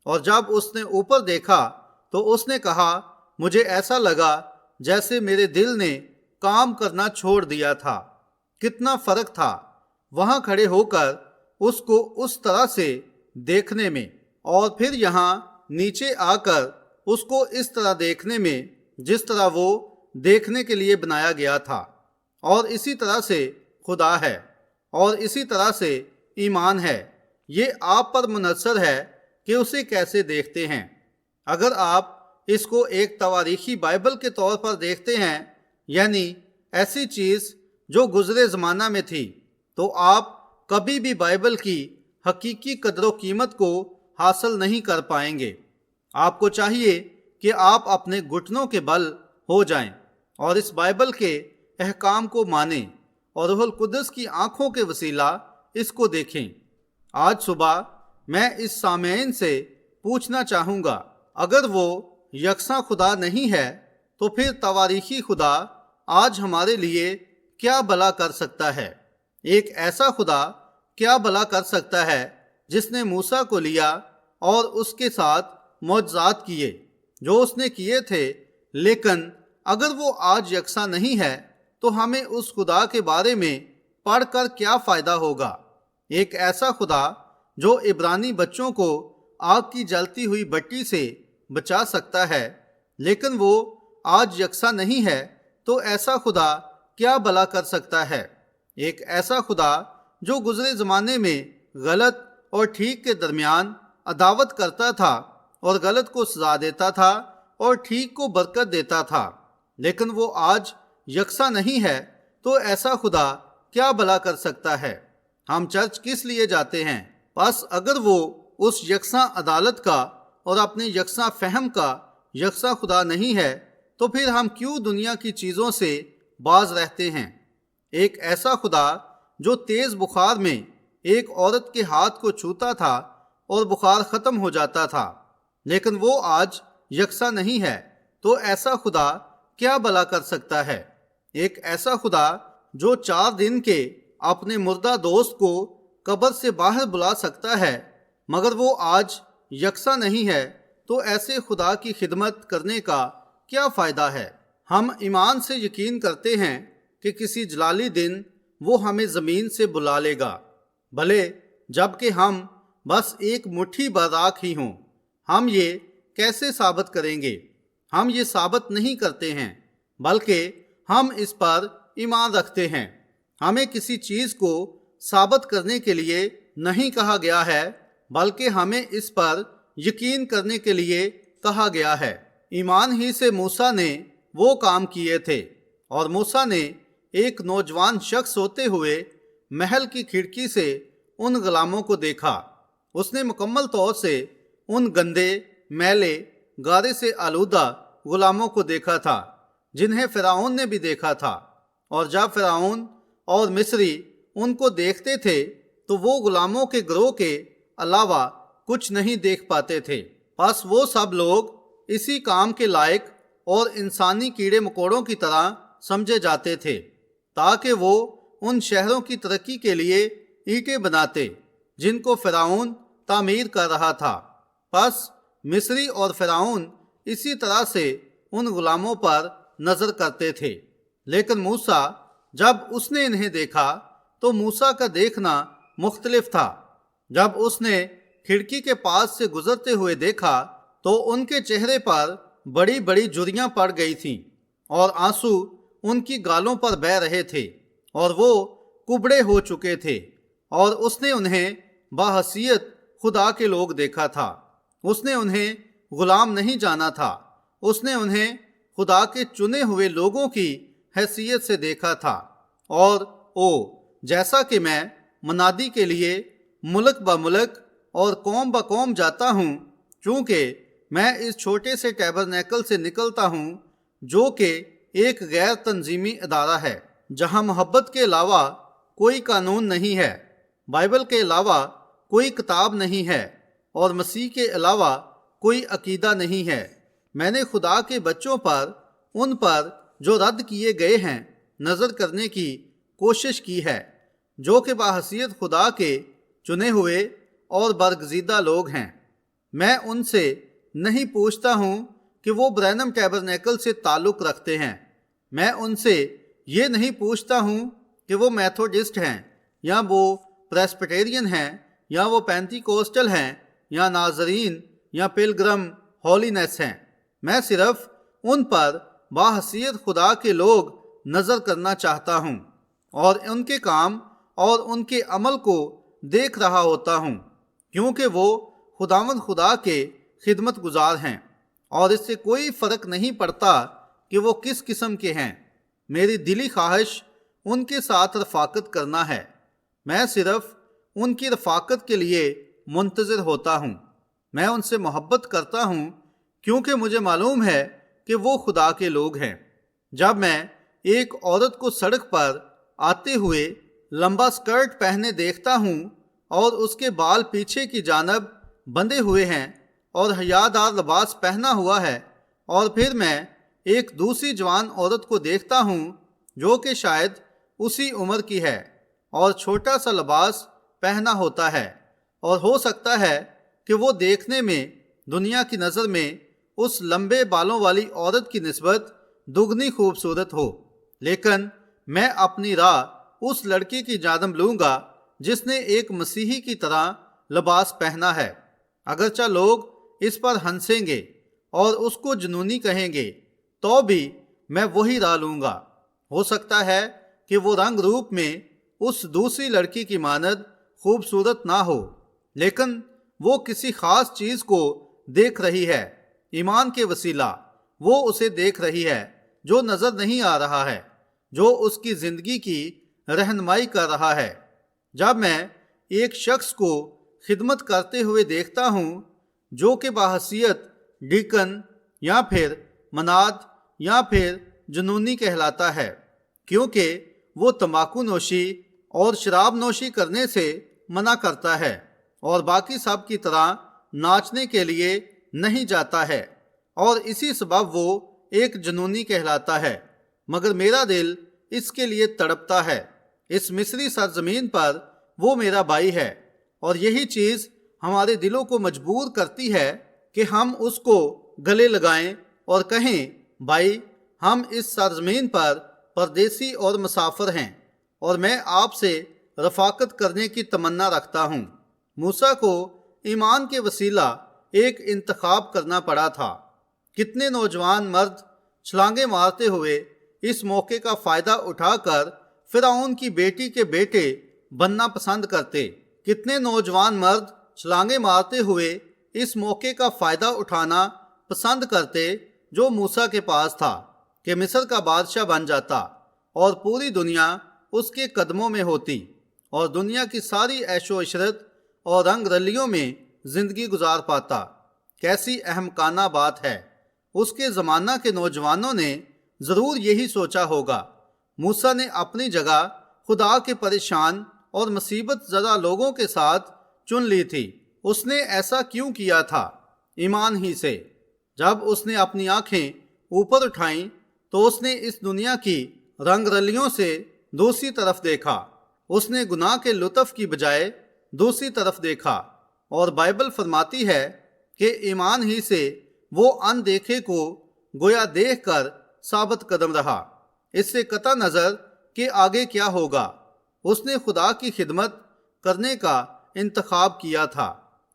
اور جب اس نے اوپر دیکھا تو اس نے کہا مجھے ایسا لگا جیسے میرے دل نے کام کرنا چھوڑ دیا تھا۔ کتنا فرق تھا وہاں کھڑے ہو کر اس کو اس طرح سے دیکھنے میں، اور پھر یہاں نیچے آ کر اس کو اس طرح دیکھنے میں جس طرح وہ دیکھنے کے لیے بنایا گیا تھا۔ اور اسی طرح سے خدا ہے، اور اسی طرح سے ایمان ہے۔ یہ آپ پر منحصر ہے کہ اسے کیسے دیکھتے ہیں۔ اگر آپ اس کو ایک تواریخی بائبل کے طور پر دیکھتے ہیں، یعنی ایسی چیز جو گزرے زمانہ میں تھی، تو آپ کبھی بھی بائبل کی حقیقی قدر و قیمت کو حاصل نہیں کر پائیں گے۔ آپ کو چاہیے کہ آپ اپنے گھٹنوں کے بل ہو جائیں اور اس بائبل کے احکام کو مانیں، اور روح القدس کی آنکھوں کے وسیلہ اس کو دیکھیں۔ آج صبح میں اس سامعین سے پوچھنا چاہوں گا، اگر وہ یکساں خدا نہیں ہے تو پھر تواریخی خدا آج ہمارے لیے کیا بھلا کر سکتا ہے؟ ایک ایسا خدا کیا بھلا کر سکتا ہے جس نے موسیٰ کو لیا اور اس کے ساتھ معجزات کیے جو اس نے کیے تھے، لیکن اگر وہ آج یکساں نہیں ہے تو ہمیں اس خدا کے بارے میں پڑھ کر کیا فائدہ ہوگا؟ ایک ایسا خدا جو عبرانی بچوں کو آگ کی جلتی ہوئی بٹی سے بچا سکتا ہے، لیکن وہ آج یکساں نہیں ہے، تو ایسا خدا کیا بھلا کر سکتا ہے؟ ایک ایسا خدا جو گزرے زمانے میں غلط اور ٹھیک کے درمیان عداوت کرتا تھا اور غلط کو سزا دیتا تھا اور ٹھیک کو برکت دیتا تھا، لیکن وہ آج یکساں نہیں ہے، تو ایسا خدا کیا بھلا کر سکتا ہے؟ ہم چرچ کس لیے جاتے ہیں؟ بس اگر وہ اس یکساں عدالت کا اور اپنے یکساں فہم کا یکساں خدا نہیں ہے تو پھر ہم کیوں دنیا کی چیزوں سے باز رہتے ہیں؟ ایک ایسا خدا جو تیز بخار میں ایک عورت کے ہاتھ کو چھوتا تھا اور بخار ختم ہو جاتا تھا، لیکن وہ آج یکساں نہیں ہے، تو ایسا خدا کیا بھلا کر سکتا ہے؟ ایک ایسا خدا جو 4 دن کے اپنے مردہ دوست کو قبر سے باہر بلا سکتا ہے، مگر وہ آج یکساں نہیں ہے، تو ایسے خدا کی خدمت کرنے کا کیا فائدہ ہے؟ ہم ایمان سے یقین کرتے ہیں کہ کسی جلالی دن وہ ہمیں زمین سے بلا لے گا، بھلے جبکہ ہم بس ایک مٹھی بھر راکھ ہی ہوں۔ ہم یہ کیسے ثابت کریں گے؟ ہم یہ ثابت نہیں کرتے ہیں، بلکہ ہم اس پر ایمان رکھتے ہیں۔ ہمیں کسی چیز کو ثابت کرنے کے لیے نہیں کہا گیا ہے، بلکہ ہمیں اس پر یقین کرنے کے لیے کہا گیا ہے۔ ایمان ہی سے موسیٰ نے وہ کام کیے تھے، اور موسیٰ نے ایک نوجوان شخص ہوتے ہوئے محل کی کھڑکی سے ان غلاموں کو دیکھا۔ اس نے مکمل طور سے ان گندے، میلے، گارے سے آلودہ غلاموں کو دیکھا تھا جنہیں فرعون نے بھی دیکھا تھا، اور جب فرعون اور مصری ان کو دیکھتے تھے تو وہ غلاموں کے گروہ کے علاوہ کچھ نہیں دیکھ پاتے تھے۔ پس وہ سب لوگ اسی کام کے لائق اور انسانی کیڑے مکوڑوں کی طرح سمجھے جاتے تھے، تاکہ وہ ان شہروں کی ترقی کے لیے اینٹیں بناتے جن کو فرعون تعمیر کر رہا تھا۔ پس مصری اور فرعون اسی طرح سے ان غلاموں پر نظر کرتے تھے۔ لیکن موسیٰ جب اس نے انہیں دیکھا تو موسیٰ کا دیکھنا مختلف تھا۔ جب اس نے کھڑکی کے پاس سے گزرتے ہوئے دیکھا تو ان کے چہرے پر بڑی بڑی جھریاں پڑ گئی تھیں اور آنسو ان کی گالوں پر بہہ رہے تھے اور وہ کبڑے ہو چکے تھے، اور اس نے انہیں باحیثیت خدا کے لوگ دیکھا تھا۔ اس نے انہیں غلام نہیں جانا تھا، اس نے انہیں خدا کے چنے ہوئے لوگوں کی حیثیت سے دیکھا تھا۔ اور جیسا کہ میں منادی کے لیے ملک بملک اور قوم بقوم جاتا ہوں، چونکہ میں اس چھوٹے سے ٹیبرنیکل سے نکلتا ہوں جو کہ ایک غیر تنظیمی ادارہ ہے، جہاں محبت کے علاوہ کوئی قانون نہیں ہے، بائبل کے علاوہ کوئی کتاب نہیں ہے، اور مسیح کے علاوہ کوئی عقیدہ نہیں ہے۔ میں نے خدا کے بچوں پر، ان پر جو رد کیے گئے ہیں، نظر کرنے کی کوشش کی ہے، جو کہ باحیثیت خدا کے چنے ہوئے اور برگزیدہ لوگ ہیں۔ میں ان سے نہیں پوچھتا ہوں کہ وہ برینم ٹیبرنیکل سے تعلق رکھتے ہیں، میں ان سے یہ نہیں پوچھتا ہوں کہ وہ میتھوڈسٹ ہیں یا وہ پریسبیٹیرین ہیں یا وہ پینتی کوسٹل ہیں یا ناظرین یا پلگرم ہولینس ہیں۔ میں صرف ان پر باحیثیت خدا کے لوگ نظر کرنا چاہتا ہوں اور ان کے کام اور ان کے عمل کو دیکھ رہا ہوتا ہوں، کیونکہ وہ خداوند خدا کے خدمت گزار ہیں، اور اس سے کوئی فرق نہیں پڑتا کہ وہ کس قسم کے ہیں۔ میری دلی خواہش ان کے ساتھ رفاقت کرنا ہے، میں صرف ان کی رفاقت کے لیے منتظر ہوتا ہوں۔ میں ان سے محبت کرتا ہوں کیونکہ مجھے معلوم ہے کہ وہ خدا کے لوگ ہیں۔ جب میں ایک عورت کو سڑک پر آتے ہوئے لمبا سکرٹ پہنے دیکھتا ہوں اور اس کے بال پیچھے کی جانب بندھے ہوئے ہیں اور حیادار لباس پہنا ہوا ہے، اور پھر میں ایک دوسری جوان عورت کو دیکھتا ہوں جو کہ شاید اسی عمر کی ہے اور چھوٹا سا لباس پہنا ہوتا ہے، اور ہو سکتا ہے کہ وہ دیکھنے میں دنیا کی نظر میں اس لمبے بالوں والی عورت کی نسبت دگنی خوبصورت ہو، لیکن میں اپنی راہ اس لڑکی کی جانب لوں گا جس نے ایک مسیحی کی طرح لباس پہنا ہے۔ اگرچہ لوگ اس پر ہنسیں گے اور اس کو جنونی کہیں گے، تو بھی میں وہی راہ لوں گا۔ ہو سکتا ہے کہ وہ رنگ روپ میں اس دوسری لڑکی کی مانند خوبصورت نہ ہو، لیکن وہ کسی خاص چیز کو دیکھ رہی ہے، ایمان کے وسیلہ وہ اسے دیکھ رہی ہے جو نظر نہیں آ رہا ہے، جو اس کی زندگی کی رہنمائی کر رہا ہے۔ جب میں ایک شخص کو خدمت کرتے ہوئے دیکھتا ہوں جو کہ باحیثیت ڈیکن یا پھر مناد یا پھر جنونی کہلاتا ہے، کیونکہ وہ تمباکو نوشی اور شراب نوشی کرنے سے منع کرتا ہے اور باقی سب کی طرح ناچنے کے لیے نہیں جاتا ہے، اور اسی سبب وہ ایک جنونی کہلاتا ہے، مگر میرا دل اس کے لیے تڑپتا ہے۔ اس مصری سرزمین پر وہ میرا بھائی ہے، اور یہی چیز ہمارے دلوں کو مجبور کرتی ہے کہ ہم اس کو گلے لگائیں اور کہیں، بھائی ہم اس سرزمین پر پردیسی اور مسافر ہیں، اور میں آپ سے رفاقت کرنے کی تمنا رکھتا ہوں۔ موسیٰ کو ایمان کے وسیلہ ایک انتخاب کرنا پڑا تھا۔ کتنے نوجوان مرد چھلانگیں مارتے ہوئے اس موقع کا فائدہ اٹھا کر فرعون کی بیٹی کے بیٹے بننا پسند کرتے؟ کتنے نوجوان مرد چھلانگیں مارتے ہوئے اس موقع کا فائدہ اٹھانا پسند کرتے جو موسیٰ کے پاس تھا کہ مصر کا بادشاہ بن جاتا اور پوری دنیا اس کے قدموں میں ہوتی اور دنیا کی ساری عیش و عشرت اور رنگ رلیوں میں زندگی گزار پاتا۔ کیسی احمقانہ بات ہے! اس کے زمانہ کے نوجوانوں نے ضرور یہی سوچا ہوگا۔ موسیٰ نے اپنی جگہ خدا کے پریشان اور مصیبت زدہ لوگوں کے ساتھ چن لی تھی۔ اس نے ایسا کیوں کیا تھا؟ ایمان ہی سے۔ جب اس نے اپنی آنکھیں اوپر اٹھائیں تو اس نے اس دنیا کی رنگ رلیوں سے دوسری طرف دیکھا۔ اس نے گناہ کے لطف کی بجائے دوسری طرف دیکھا، اور بائبل فرماتی ہے کہ ایمان ہی سے وہ اندیکھے کو گویا دیکھ کر ثابت قدم رہا۔ اس سے قطع نظر کہ آگے کیا ہوگا، اس نے خدا کی خدمت کرنے کا انتخاب کیا تھا۔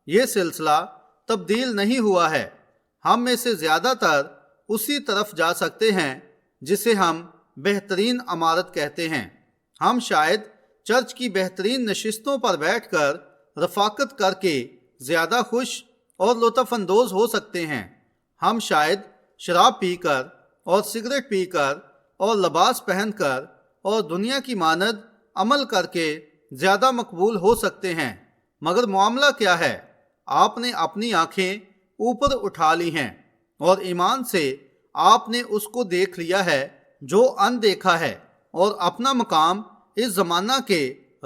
یہ سلسلہ تبدیل نہیں ہوا ہے۔ ہم میں سے زیادہ تر اسی طرف جا سکتے ہیں جسے ہم بہترین عمارت کہتے ہیں۔ ہم شاید چرچ کی بہترین نشستوں پر بیٹھ کر رفاقت کر کے زیادہ خوش اور لطف اندوز ہو سکتے ہیں۔ ہم شاید شراب پی کر اور سگریٹ پی کر اور لباس پہن کر اور دنیا کی مانند عمل کر کے زیادہ مقبول ہو سکتے ہیں، مگر معاملہ کیا ہے؟ آپ نے اپنی آنکھیں اوپر اٹھا لی ہیں اور ایمان سے آپ نے اس کو دیکھ لیا ہے جو اندیکھا ہے، اور اپنا مقام اس زمانہ کے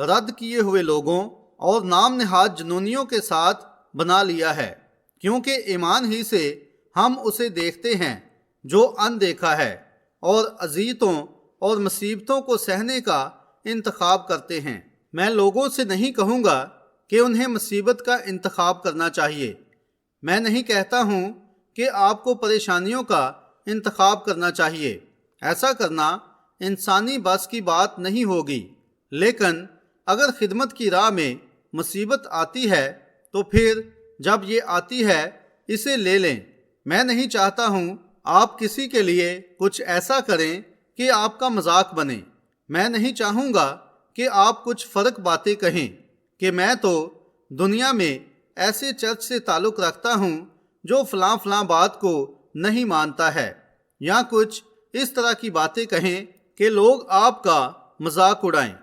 رد کیے ہوئے لوگوں اور نام نہاد جنونیوں کے ساتھ بنا لیا ہے، کیونکہ ایمان ہی سے ہم اسے دیکھتے ہیں جو اندیکھا ہے، اور اذیتوں اور مصیبتوں کو سہنے کا انتخاب کرتے ہیں۔ میں لوگوں سے نہیں کہوں گا کہ انہیں مصیبت کا انتخاب کرنا چاہیے۔ میں نہیں کہتا ہوں کہ آپ کو پریشانیوں کا انتخاب کرنا چاہیے۔ ایسا کرنا انسانی بس کی بات نہیں ہوگی، لیکن اگر خدمت کی راہ میں مصیبت آتی ہے تو پھر جب یہ آتی ہے اسے لے لیں۔ میں نہیں چاہتا ہوں آپ کسی کے لیے کچھ ایسا کریں کہ آپ کا مذاق بنے۔ میں نہیں چاہوں گا کہ آپ کچھ فرق باتیں کہیں کہ میں تو دنیا میں ایسے چرچ سے تعلق رکھتا ہوں جو فلاں فلاں بات کو نہیں مانتا ہے، یا کچھ اس طرح کی باتیں کہیں کہ لوگ آپ کا مذاق اڑائیں۔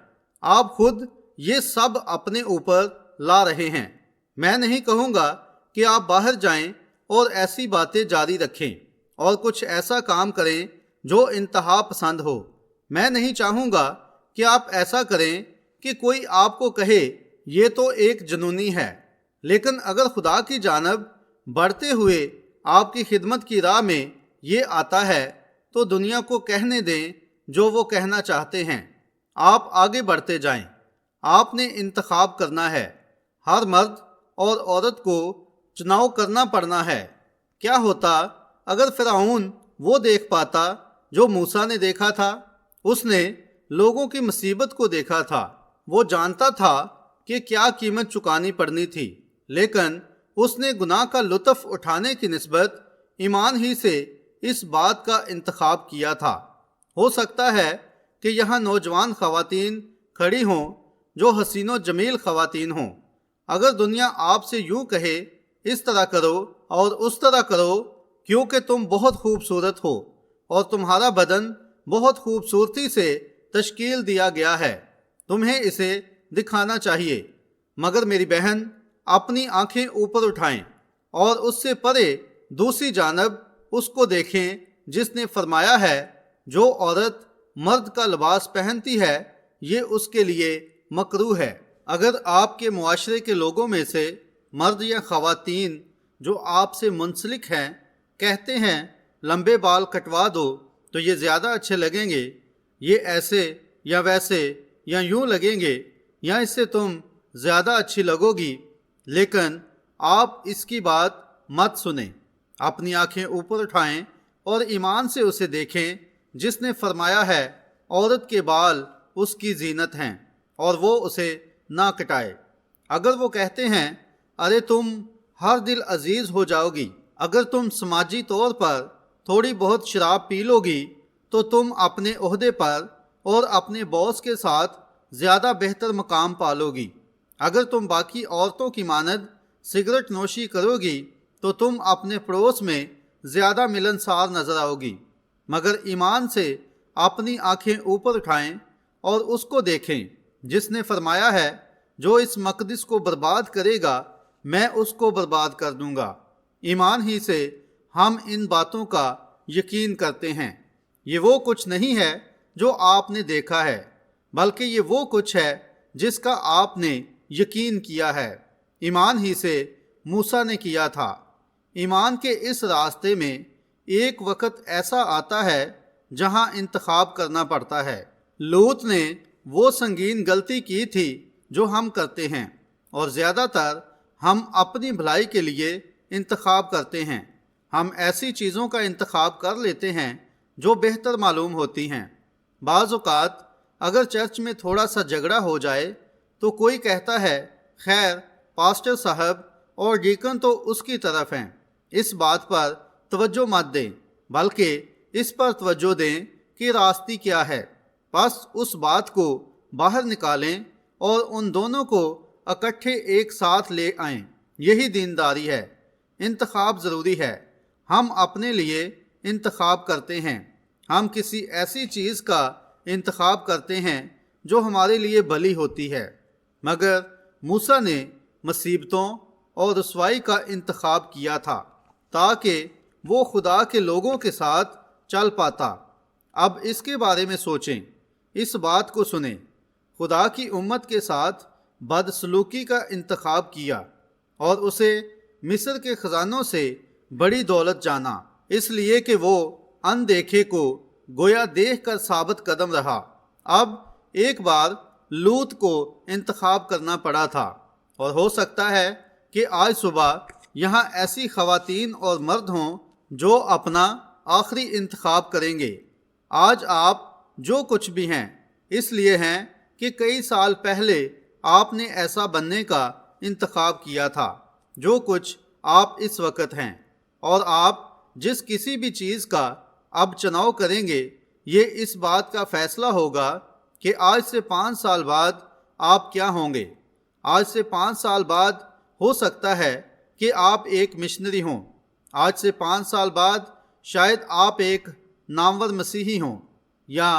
آپ خود یہ سب اپنے اوپر لا رہے ہیں۔ میں نہیں کہوں گا کہ آپ باہر جائیں اور ایسی باتیں جاری رکھیں اور کچھ ایسا کام کریں جو انتہا پسند ہو۔ میں نہیں چاہوں گا کہ آپ ایسا کریں کہ کوئی آپ کو کہے یہ تو ایک جنونی ہے۔ لیکن اگر خدا کی جانب بڑھتے ہوئے آپ کی خدمت کی راہ میں یہ آتا ہے تو دنیا کو کہنے دیں جو وہ کہنا چاہتے ہیں۔ آپ آگے بڑھتے جائیں۔ آپ نے انتخاب کرنا ہے۔ ہر مرد اور عورت کو چناؤ کرنا پڑنا ہے۔ کیا ہوتا اگر فرعون وہ دیکھ پاتا جو موسیٰ نے دیکھا تھا؟ اس نے لوگوں کی مصیبت کو دیکھا تھا۔ وہ جانتا تھا کہ کیا قیمت چکانی پڑنی تھی، لیکن اس نے گناہ کا لطف اٹھانے کی نسبت ایمان ہی سے اس بات کا انتخاب کیا تھا۔ ہو سکتا ہے کہ یہاں نوجوان خواتین کھڑی ہوں جو حسین و جمیل خواتین ہوں۔ اگر دنیا آپ سے یوں کہے اس طرح کرو اور اس طرح کرو کیونکہ تم بہت خوبصورت ہو اور تمہارا بدن بہت خوبصورتی سے تشکیل دیا گیا ہے، تمہیں اسے دکھانا چاہیے، مگر میری بہن اپنی آنکھیں اوپر اٹھائیں اور اس سے پرے دوسری جانب اس کو دیکھیں جس نے فرمایا ہے جو عورت مرد کا لباس پہنتی ہے یہ اس کے لیے مکروہ ہے۔ اگر آپ کے معاشرے کے لوگوں میں سے مرد یا خواتین جو آپ سے منسلک ہیں کہتے ہیں لمبے بال کٹوا دو تو یہ زیادہ اچھے لگیں گے، یہ ایسے یا ویسے یا یوں لگیں گے، یا اس سے تم زیادہ اچھی لگو گی، لیکن آپ اس کی بات مت سنیں۔ اپنی آنکھیں اوپر اٹھائیں اور ایمان سے اسے دیکھیں جس نے فرمایا ہے عورت کے بال اس کی زینت ہیں اور وہ اسے نہ کٹائے۔ اگر وہ کہتے ہیں ارے تم ہر دل عزیز ہو جاؤ گی، اگر تم سماجی طور پر تھوڑی بہت شراب پی لو گی تو تم اپنے عہدے پر اور اپنے باس کے ساتھ زیادہ بہتر مقام پالو گی، اگر تم باقی عورتوں کی مانند سگریٹ نوشی کرو گی تو تم اپنے پڑوس میں زیادہ ملنسار نظر آؤ گی، مگر ایمان سے اپنی آنکھیں اوپر اٹھائیں اور اس کو دیکھیں جس نے فرمایا ہے جو اس مقدس کو برباد کرے گا میں اس کو برباد کر دوں گا۔ ایمان ہی سے ہم ان باتوں کا یقین کرتے ہیں۔ یہ وہ کچھ نہیں ہے جو آپ نے دیکھا ہے، بلکہ یہ وہ کچھ ہے جس کا آپ نے یقین کیا ہے۔ ایمان ہی سے موسیٰ نے کیا تھا۔ ایمان کے اس راستے میں ایک وقت ایسا آتا ہے جہاں انتخاب کرنا پڑتا ہے۔ لوط نے وہ سنگین غلطی کی تھی جو ہم کرتے ہیں، اور زیادہ تر ہم اپنی بھلائی کے لیے انتخاب کرتے ہیں۔ ہم ایسی چیزوں کا انتخاب کر لیتے ہیں جو بہتر معلوم ہوتی ہیں۔ بعض اوقات اگر چرچ میں تھوڑا سا جھگڑا ہو جائے تو کوئی کہتا ہے خیر پاسٹر صاحب اور ڈیکن تو اس کی طرف ہیں، اس بات پر توجہ مت دیں، بلکہ اس پر توجہ دیں کہ راستی کیا ہے۔ بس اس بات کو باہر نکالیں اور ان دونوں کو اکٹھے ایک ساتھ لے آئیں، یہی دینداری ہے۔ انتخاب ضروری ہے۔ ہم اپنے لیے انتخاب کرتے ہیں، ہم کسی ایسی چیز کا انتخاب کرتے ہیں جو ہمارے لیے بھلی ہوتی ہے، مگر موسیٰ نے مصیبتوں اور رسوائی کا انتخاب کیا تھا تاکہ وہ خدا کے لوگوں کے ساتھ چل پاتا۔ اب اس کے بارے میں سوچیں، اس بات کو سنیں، خدا کی امت کے ساتھ بدسلوکی کا انتخاب کیا اور اسے مصر کے خزانوں سے بڑی دولت جانا، اس لیے کہ وہ اندیکھے کو گویا دیکھ کر ثابت قدم رہا۔ اب ایک بار لوط کو انتخاب کرنا پڑا تھا، اور ہو سکتا ہے کہ آج صبح یہاں ایسی خواتین اور مرد ہوں جو اپنا آخری انتخاب کریں گے۔ آج آپ جو کچھ بھی ہیں اس لیے ہیں کہ کئی سال پہلے آپ نے ایسا بننے کا انتخاب کیا تھا جو کچھ آپ اس وقت ہیں، اور آپ جس کسی بھی چیز کا اب چناؤ کریں گے یہ اس بات کا فیصلہ ہوگا کہ آج سے 5 سال بعد آپ کیا ہوں گے۔ آج سے 5 سال بعد ہو سکتا ہے کہ آپ ایک مشنری ہوں، آج سے 5 سال بعد شاید آپ ایک نامور مسیحی ہوں، یا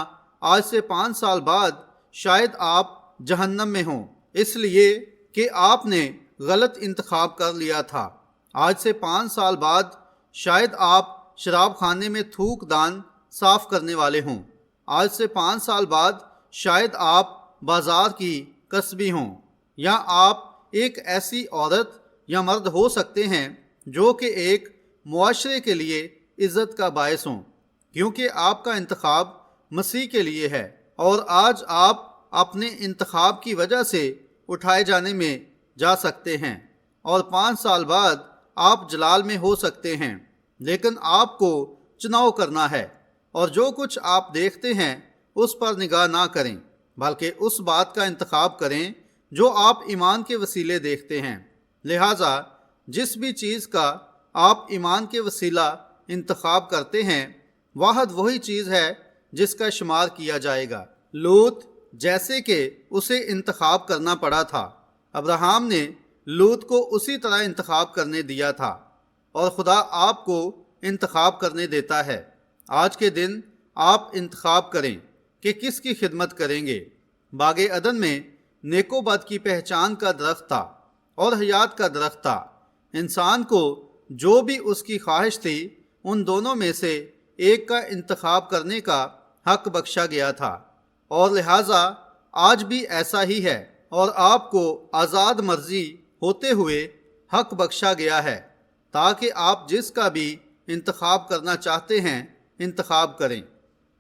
آج سے 5 سال بعد شاید آپ جہنم میں ہوں اس لیے کہ آپ نے غلط انتخاب کر لیا تھا۔ آج سے 5 سال بعد شاید آپ شراب خانے میں تھوک دان صاف کرنے والے ہوں۔ آج سے 5 سال بعد شاید آپ بازار کی کسبی ہوں، یا آپ ایک ایسی عورت یا مرد ہو سکتے ہیں جو کہ ایک معاشرے کے لیے عزت کا باعث ہوں، کیونکہ آپ کا انتخاب مسیح کے لیے ہے، اور آج آپ اپنے انتخاب کی وجہ سے اٹھائے جانے میں جا سکتے ہیں، اور 5 سال بعد آپ جلال میں ہو سکتے ہیں، لیکن آپ کو چناؤ کرنا ہے، اور جو کچھ آپ دیکھتے ہیں اس پر نگاہ نہ کریں، بلکہ اس بات کا انتخاب کریں جو آپ ایمان کے وسیلے دیکھتے ہیں۔ لہٰذا جس بھی چیز کا آپ ایمان کے وسیلہ انتخاب کرتے ہیں واحد وہی چیز ہے جس کا شمار کیا جائے گا۔ لوط جیسے کہ اسے انتخاب کرنا پڑا تھا، ابراہیم نے لوط کو اسی طرح انتخاب کرنے دیا تھا، اور خدا آپ کو انتخاب کرنے دیتا ہے۔ آج کے دن آپ انتخاب کریں کہ کس کی خدمت کریں گے۔ باغ عدن میں نیک و بد کی پہچان کا درخت تھا اور حیات کا درخت تھا۔ انسان کو جو بھی اس کی خواہش تھی ان دونوں میں سے ایک کا انتخاب کرنے کا حق بخشا گیا تھا، اور لہٰذا آج بھی ایسا ہی ہے، اور آپ کو آزاد مرضی ہوتے ہوئے حق بخشا گیا ہے تاکہ آپ جس کا بھی انتخاب کرنا چاہتے ہیں انتخاب کریں۔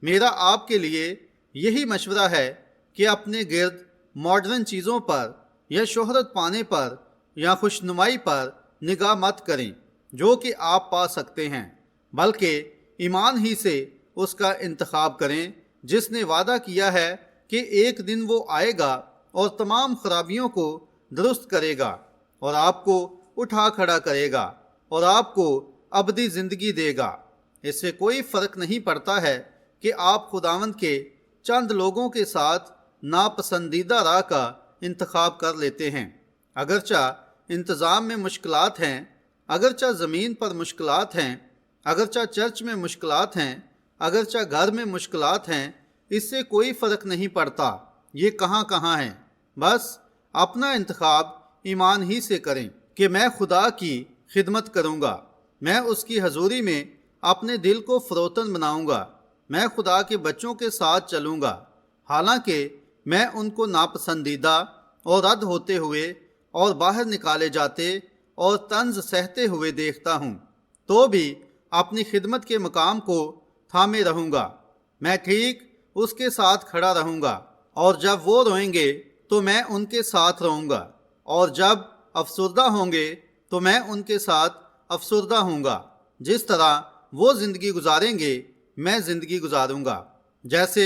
میرا آپ کے لیے یہی مشورہ ہے کہ اپنے گرد ماڈرن چیزوں پر یا شہرت پانے پر یا خوشنمائی پر نگاہ مت کریں جو کہ آپ پا سکتے ہیں، بلکہ ایمان ہی سے اس کا انتخاب کریں جس نے وعدہ کیا ہے کہ ایک دن وہ آئے گا اور تمام خرابیوں کو درست کرے گا، اور آپ کو اٹھا کھڑا کرے گا اور آپ کو ابدی زندگی دے گا۔ اس سے کوئی فرق نہیں پڑتا ہے کہ آپ خداوند کے چند لوگوں کے ساتھ ناپسندیدہ راہ کا انتخاب کر لیتے ہیں۔ اگرچہ انتظام میں مشکلات ہیں، اگرچہ زمین پر مشکلات ہیں، اگرچہ چرچ میں مشکلات ہیں، اگرچہ گھر میں مشکلات ہیں، اس سے کوئی فرق نہیں پڑتا یہ کہاں کہاں ہیں۔ بس اپنا انتخاب ایمان ہی سے کریں کہ میں خدا کی خدمت کروں گا، میں اس کی حضوری میں اپنے دل کو فروتن بناؤں گا، میں خدا کے بچوں کے ساتھ چلوں گا، حالانکہ میں ان کو ناپسندیدہ اور رد ہوتے ہوئے اور باہر نکالے جاتے اور طنز سہتے ہوئے دیکھتا ہوں، تو بھی اپنی خدمت کے مقام کو تھامے رہوں گا۔ میں ٹھیک اس کے ساتھ کھڑا رہوں گا، اور جب وہ روئیں گے تو میں ان کے ساتھ روؤں گا، اور جب افسردہ ہوں گے تو میں ان کے ساتھ افسردہ ہوں گا۔ جس طرح وہ زندگی گزاریں گے میں زندگی گزاروں گا، جیسے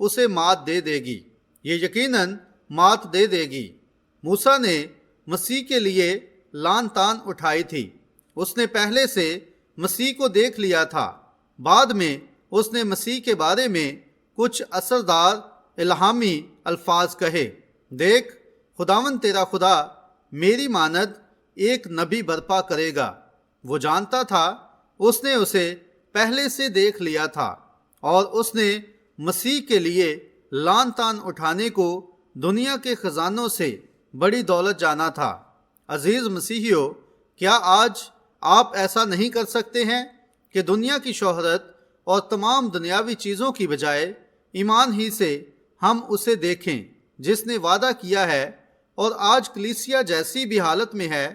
اسے مات دے دے گی، یہ یقیناً مات دے دے گی۔ موسیٰ نے مسیح کے لیے لان تان اٹھائی تھی۔ اس نے پہلے سے مسیح کو دیکھ لیا تھا۔ بعد میں اس نے مسیح کے بارے میں کچھ اثردار الہامی الفاظ کہے۔ دیکھ، خداوند تیرا خدا میری مانند ایک نبی برپا کرے گا۔ وہ جانتا تھا، اس نے اسے پہلے سے دیکھ لیا تھا، اور اس نے مسیح کے لیے لان تان اٹھانے کو دنیا کے خزانوں سے بڑی دولت جانا تھا۔ عزیز مسیحیوں، کیا آج آپ ایسا نہیں کر سکتے ہیں کہ دنیا کی شہرت اور تمام دنیاوی چیزوں کی بجائے ایمان ہی سے ہم اسے دیکھیں جس نے وعدہ کیا ہے، اور آج کلیسیا جیسی بھی حالت میں ہے،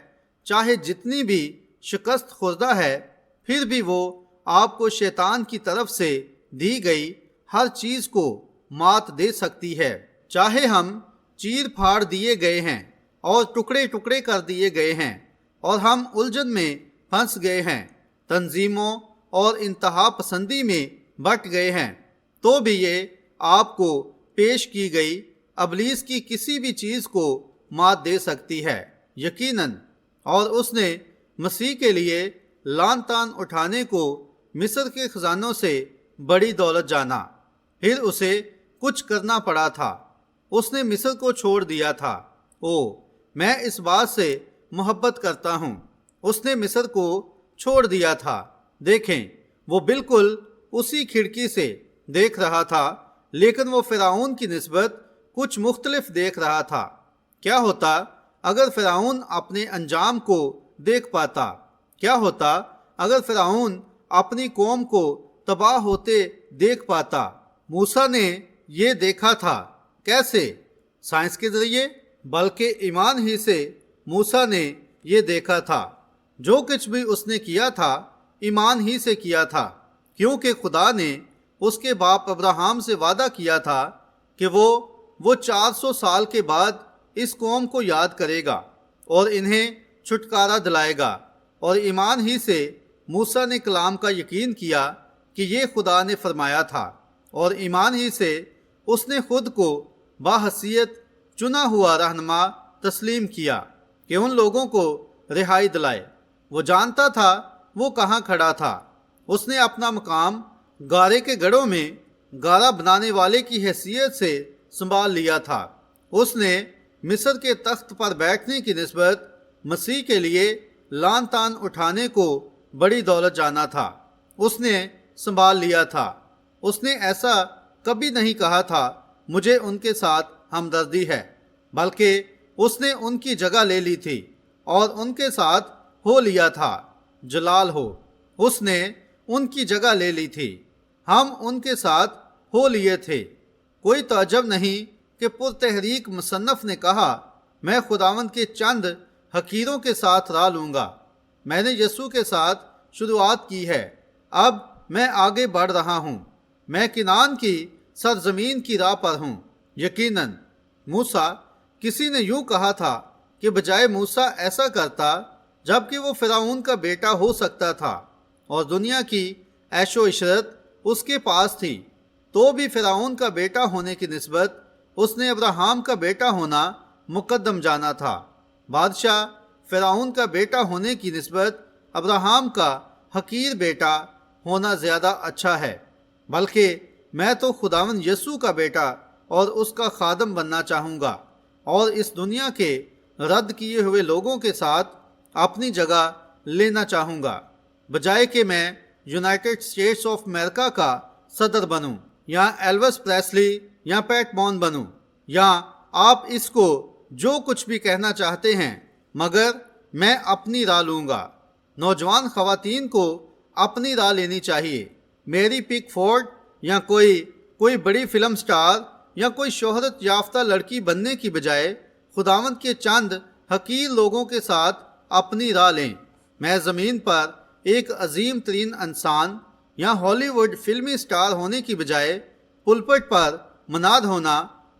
چاہے جتنی بھی شکست خوردہ ہے، پھر بھی وہ آپ کو شیطان کی طرف سے دی گئی ہر چیز کو مات دے سکتی ہے۔ چاہے ہم چیر پھاڑ دیے گئے ہیں اور ٹکڑے ٹکڑے کر دیے گئے ہیں، اور ہم الجھن میں پھنس گئے ہیں، تنظیموں اور انتہا پسندی میں بٹ گئے ہیں، تو بھی یہ آپ کو پیش کی گئی ابلیس کی کسی بھی چیز کو مات دے سکتی ہے، یقیناً۔ اور اس نے مسیح کے لیے لان تان اٹھانے کو مصر کے خزانوں سے بڑی دولت جانا۔ پھر اسے کچھ کرنا پڑا تھا، اس نے مصر کو چھوڑ دیا تھا۔ میں اس بات سے محبت کرتا ہوں، اس نے مصر کو چھوڑ دیا تھا۔ دیکھیں، وہ بالکل اسی کھڑکی سے دیکھ رہا تھا، لیکن وہ فرعون کی نسبت کچھ مختلف دیکھ رہا تھا۔ کیا ہوتا اگر فرعون اپنے انجام کو دیکھ پاتا؟ کیا ہوتا اگر فرعون اپنی قوم کو تباہ ہوتے دیکھ پاتا؟ موسیٰ نے یہ دیکھا تھا۔ کیسے؟ سائنس کے ذریعے؟ بلکہ ایمان ہی سے موسیٰ نے یہ دیکھا تھا۔ جو کچھ بھی اس نے کیا تھا ایمان ہی سے کیا تھا، کیونکہ خدا نے اس کے باپ ابراہم سے وعدہ کیا تھا کہ وہ 400 سال کے بعد اس قوم کو یاد کرے گا اور انہیں چھٹکارا دلائے گا، اور ایمان ہی سے موسیٰ نے کلام کا یقین کیا کہ یہ خدا نے فرمایا تھا، اور ایمان ہی سے اس نے خود کو باحثیت چنا ہوا رہنما تسلیم کیا کہ ان لوگوں کو رہائی دلائے۔ وہ جانتا تھا وہ کہاں کھڑا تھا۔ اس نے اپنا مقام گارے کے گڑھوں میں گارا بنانے والے کی حیثیت سے سنبھال لیا تھا۔ اس نے مصر کے تخت پر بیٹھنے کی نسبت مسیح کے لیے لان تان اٹھانے کو بڑی دولت جانا تھا۔ اس نے سنبھال لیا تھا۔ اس نے ایسا کبھی نہیں کہا تھا مجھے ان کے ساتھ ہمدردی ہے، بلکہ اس نے ان کی جگہ لے لی تھی اور ان کے ساتھ ہو لیا تھا۔ جلال ہو، اس نے ان کی جگہ لے لی تھی، ہم ان کے ساتھ ہو لیے تھے۔ کوئی تعجب نہیں کہ پرتحریک مصنف نے کہا، میں خداوند کے چند حقیروں کے ساتھ راہ لوں گا۔ میں نے یسوع کے ساتھ شروعات کی ہے، اب میں آگے بڑھ رہا ہوں۔ میں کنعان کی سرزمین کی راہ پر ہوں۔ یقیناً موسیٰ، کسی نے یوں کہا تھا کہ بجائے موسیٰ ایسا کرتا جبکہ وہ فرعون کا بیٹا ہو سکتا تھا اور دنیا کی عیش و عشرت اس کے پاس تھی، تو بھی فرعون کا بیٹا ہونے کی نسبت اس نے ابراہم کا بیٹا ہونا مقدم جانا تھا۔ بادشاہ فرعون کا بیٹا ہونے کی نسبت ابراہم کا حقیر بیٹا ہونا زیادہ اچھا ہے، بلکہ میں تو خداوند یسوع کا بیٹا اور اس کا خادم بننا چاہوں گا، اور اس دنیا کے رد کیے ہوئے لوگوں کے ساتھ اپنی جگہ لینا چاہوں گا، بجائے کہ میں یونائٹڈ اسٹیٹس آف امریکہ کا صدر بنوں، یا ایلوس پریسلی یا پیٹ مون بنوں، یا آپ اس کو جو کچھ بھی کہنا چاہتے ہیں، مگر میں اپنی راہ لوں گا۔ نوجوان خواتین کو اپنی راہ لینی چاہیے۔ میری پک فورڈ یا کوئی بڑی فلم سٹار یا کوئی شہرت یافتہ لڑکی بننے کی بجائے خداوند کے چند حقیر لوگوں کے ساتھ اپنی راہ لیں۔ میں زمین پر ایک عظیم ترین انسان یا ہالی ووڈ فلمی سٹار ہونے کی بجائے پلپٹ پر مناد ہونا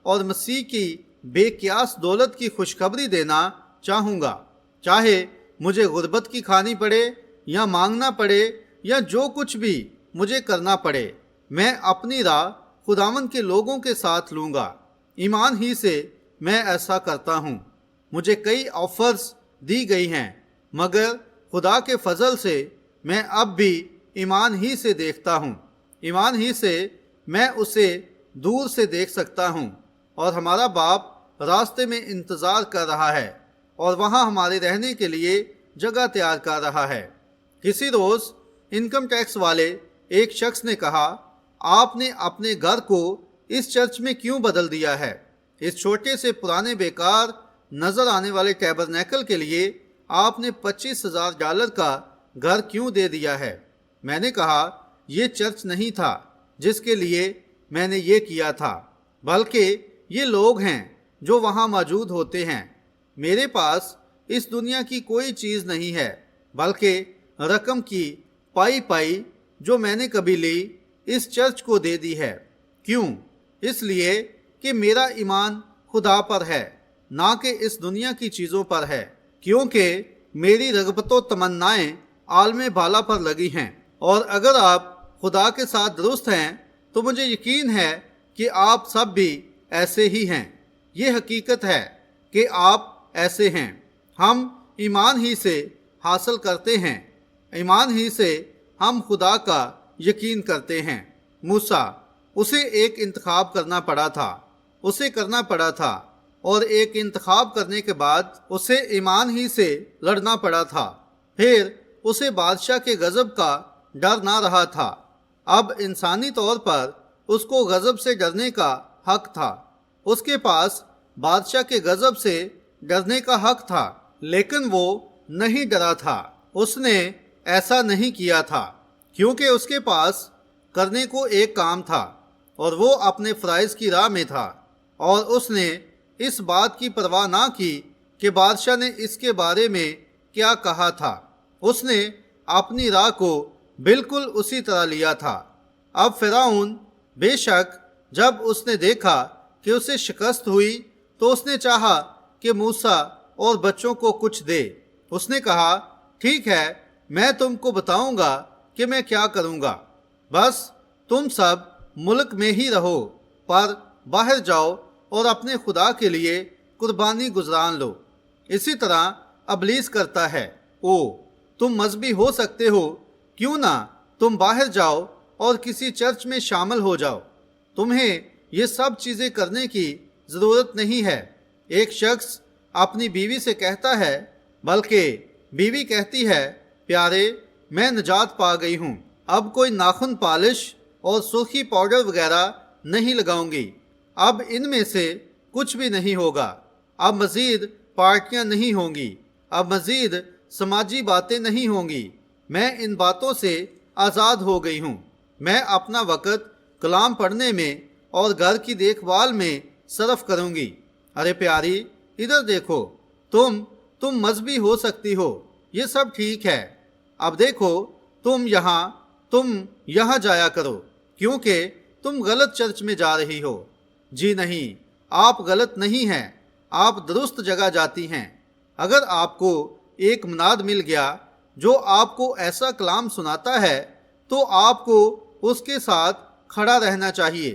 اور مسیح کی بے قیاس دولت کی خوشخبری دینا چاہوں گا، چاہے مجھے غربت کی کھانی پڑے یا مانگنا پڑے یا جو کچھ بھی مجھے کرنا پڑے۔ میں اپنی راہ خداوند کے لوگوں کے ساتھ لوں گا۔ ایمان ہی سے میں ایسا کرتا ہوں۔ مجھے کئی آفرز دی گئی ہیں، مگر خدا کے فضل سے میں اب بھی ایمان ہی سے دیکھتا ہوں۔ ایمان ہی سے میں اسے دور سے دیکھ سکتا ہوں، اور ہمارا باپ راستے میں انتظار کر رہا ہے اور وہاں ہمارے رہنے کے لیے جگہ تیار کر رہا ہے۔ کسی روز انکم ٹیکس والے ایک شخص نے کہا، آپ نے اپنے گھر کو اس چرچ میں کیوں بدل دیا ہے؟ اس چھوٹے سے پرانے بیکار نظر آنے والے ٹیبرنیکل کے لیے آپ نے $25,000 کا گھر کیوں دے دیا ہے؟ میں نے کہا، یہ چرچ نہیں تھا جس کے لیے میں نے یہ کیا تھا، بلکہ یہ لوگ ہیں جو وہاں موجود ہوتے ہیں۔ میرے پاس اس دنیا کی کوئی چیز نہیں ہے، بلکہ رقم کی پائی جو میں نے کبھی لی اس چرچ کو دے دی ہے۔ کیوں؟ اس لیے کہ میرا ایمان خدا پر ہے، نہ کہ اس دنیا کی چیزوں پر ہے، کیونکہ میری رغبت و تمنائیں عالم بالا پر لگی ہیں۔ اور اگر آپ خدا کے ساتھ درست ہیں تو مجھے یقین ہے کہ آپ سب بھی ایسے ہی ہیں۔ یہ حقیقت ہے کہ آپ ایسے ہیں۔ ہم ایمان ہی سے حاصل کرتے ہیں، ایمان ہی سے ہم خدا کا یقین کرتے ہیں۔ موسیٰ، اسے ایک انتخاب کرنا پڑا تھا، اور ایک انتخاب کرنے کے بعد اسے ایمان ہی سے لڑنا پڑا تھا۔ پھر اسے بادشاہ کے غضب کا ڈر نہ رہا تھا۔ اب انسانی طور پر اس کو غضب سے ڈرنے کا حق تھا۔ اس کے پاس بادشاہ کے غضب سے ڈرنے کا حق تھا، لیکن وہ نہیں ڈرا تھا۔ اس نے ایسا نہیں کیا تھا کیونکہ اس کے پاس کرنے کو ایک کام تھا، اور وہ اپنے فرائض کی راہ میں تھا، اور اس نے اس بات کی پرواہ نہ کی کہ بادشاہ نے اس کے بارے میں کیا کہا تھا۔ اس نے اپنی راہ کو بالکل اسی طرح لیا تھا۔ اب فرعون بے شک جب اس نے دیکھا کہ اسے شکست ہوئی تو اس نے چاہا کہ موسیٰ اور بچوں کو کچھ دے۔ اس نے کہا، ٹھیک ہے، میں تم کو بتاؤں گا کہ میں کیا کروں گا، بس تم سب ملک میں ہی رہو، پر باہر جاؤ اور اپنے خدا کے لیے قربانی گزران لو۔ اسی طرح ابلیس کرتا ہے۔ تم مذہبی ہو سکتے ہو، کیوں نہ تم باہر جاؤ اور کسی چرچ میں شامل ہو جاؤ۔ تمہیں یہ سب چیزیں کرنے کی ضرورت نہیں ہے۔ ایک شخص اپنی بیوی سے کہتا ہے، بلکہ بیوی کہتی ہے، پیارے، میں نجات پا گئی ہوں، اب کوئی ناخن پالش اور سرخی پاؤڈر وغیرہ نہیں لگاؤں گی، اب ان میں سے کچھ بھی نہیں ہوگا، اب مزید پارٹیاں نہیں ہوں گی، اب مزید سماجی باتیں نہیں ہوں گی، میں ان باتوں سے آزاد ہو گئی ہوں، میں اپنا وقت کلام پڑھنے میں اور گھر کی دیکھ بھال میں صرف کروں گی۔ ارے پیاری، ادھر دیکھو، تم مذہبی ہو سکتی ہو، یہ سب ٹھیک ہے، اب دیکھو تم یہاں جایا کرو، کیونکہ تم غلط چرچ میں جا رہی ہو۔ جی نہیں، آپ غلط نہیں ہیں، آپ درست جگہ جاتی ہیں۔ اگر آپ کو ایک مناد مل گیا جو آپ کو ایسا کلام سناتا ہے تو آپ کو اس کے ساتھ کھڑا رہنا چاہیے۔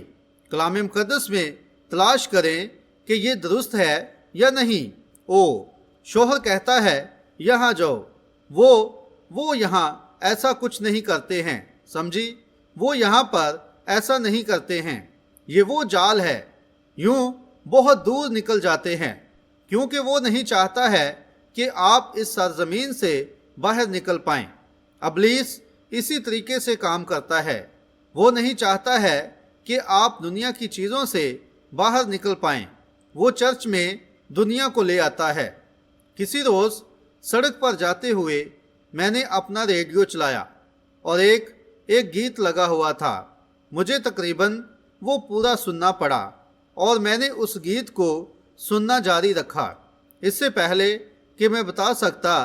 کلام مقدس میں تلاش کریں کہ یہ درست ہے یا نہیں۔ شوہر کہتا ہے یہاں جاؤ، وہ یہاں ایسا کچھ نہیں کرتے ہیں، سمجھی؟ وہ یہاں پر ایسا نہیں کرتے ہیں، یہ وہ جال ہے۔ یوں بہت دور نکل جاتے ہیں، کیونکہ وہ نہیں چاہتا ہے کہ آپ اس سرزمین سے باہر نکل پائیں۔ ابلیس اسی طریقے سے کام کرتا ہے، وہ نہیں چاہتا ہے کہ آپ دنیا کی چیزوں سے باہر نکل پائیں۔ وہ چرچ میں دنیا کو لے آتا ہے۔ کسی روز سڑک پر جاتے ہوئے میں نے اپنا ریڈیو چلایا اور ایک گیت لگا ہوا تھا۔ مجھے تقریباً وہ پورا سننا پڑا اور میں نے اس گیت کو سننا جاری رکھا، اس سے پہلے کہ میں بتا سکتا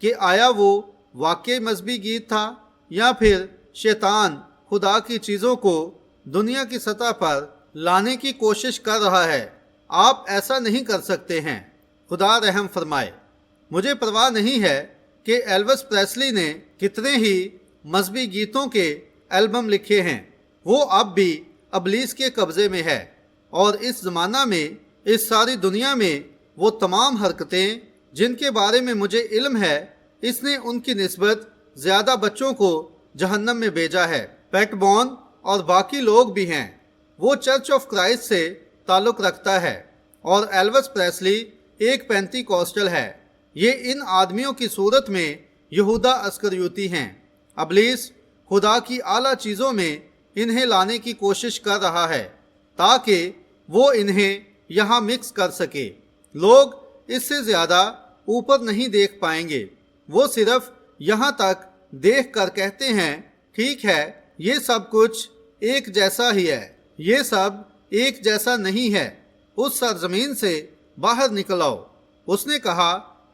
کہ آیا وہ واقعی مذہبی گیت تھا یا پھر شیطان خدا کی چیزوں کو دنیا کی سطح پر لانے کی کوشش کر رہا ہے۔ آپ ایسا نہیں کر سکتے ہیں، خدا رحم فرمائے۔ مجھے پرواہ نہیں ہے کہ ایلوس پریسلی نے کتنے ہی مذہبی گیتوں کے البم لکھے ہیں، وہ اب بھی ابلیس کے قبضے میں ہے، اور اس زمانہ میں، اس ساری دنیا میں وہ تمام حرکتیں جن کے بارے میں مجھے علم ہے، اس نے ان کی نسبت زیادہ بچوں کو جہنم میں بھیجا ہے۔ پیٹ بون اور باقی لوگ بھی ہیں۔ وہ چرچ آف کرائسٹ سے تعلق رکھتا ہے، اور ایلوس پریسلی ایک پینتی کوسٹل ہے۔ یہ ان آدمیوں کی صورت میں یہودا اسکریوتی ہیں۔ ابلیس خدا کی اعلیٰ چیزوں میں انہیں لانے کی کوشش کر رہا ہے تاکہ وہ انہیں یہاں مکس کر سکے۔ لوگ اس سے زیادہ اوپر نہیں دیکھ پائیں گے، وہ صرف یہاں تک دیکھ کر کہتے ہیں ٹھیک ہے، یہ سب کچھ ایک جیسا ہی ہے، یہ سب ایک جیسا نہیں ہے، اس سرزمین سے باہر نکل آؤ۔ اس نے کہا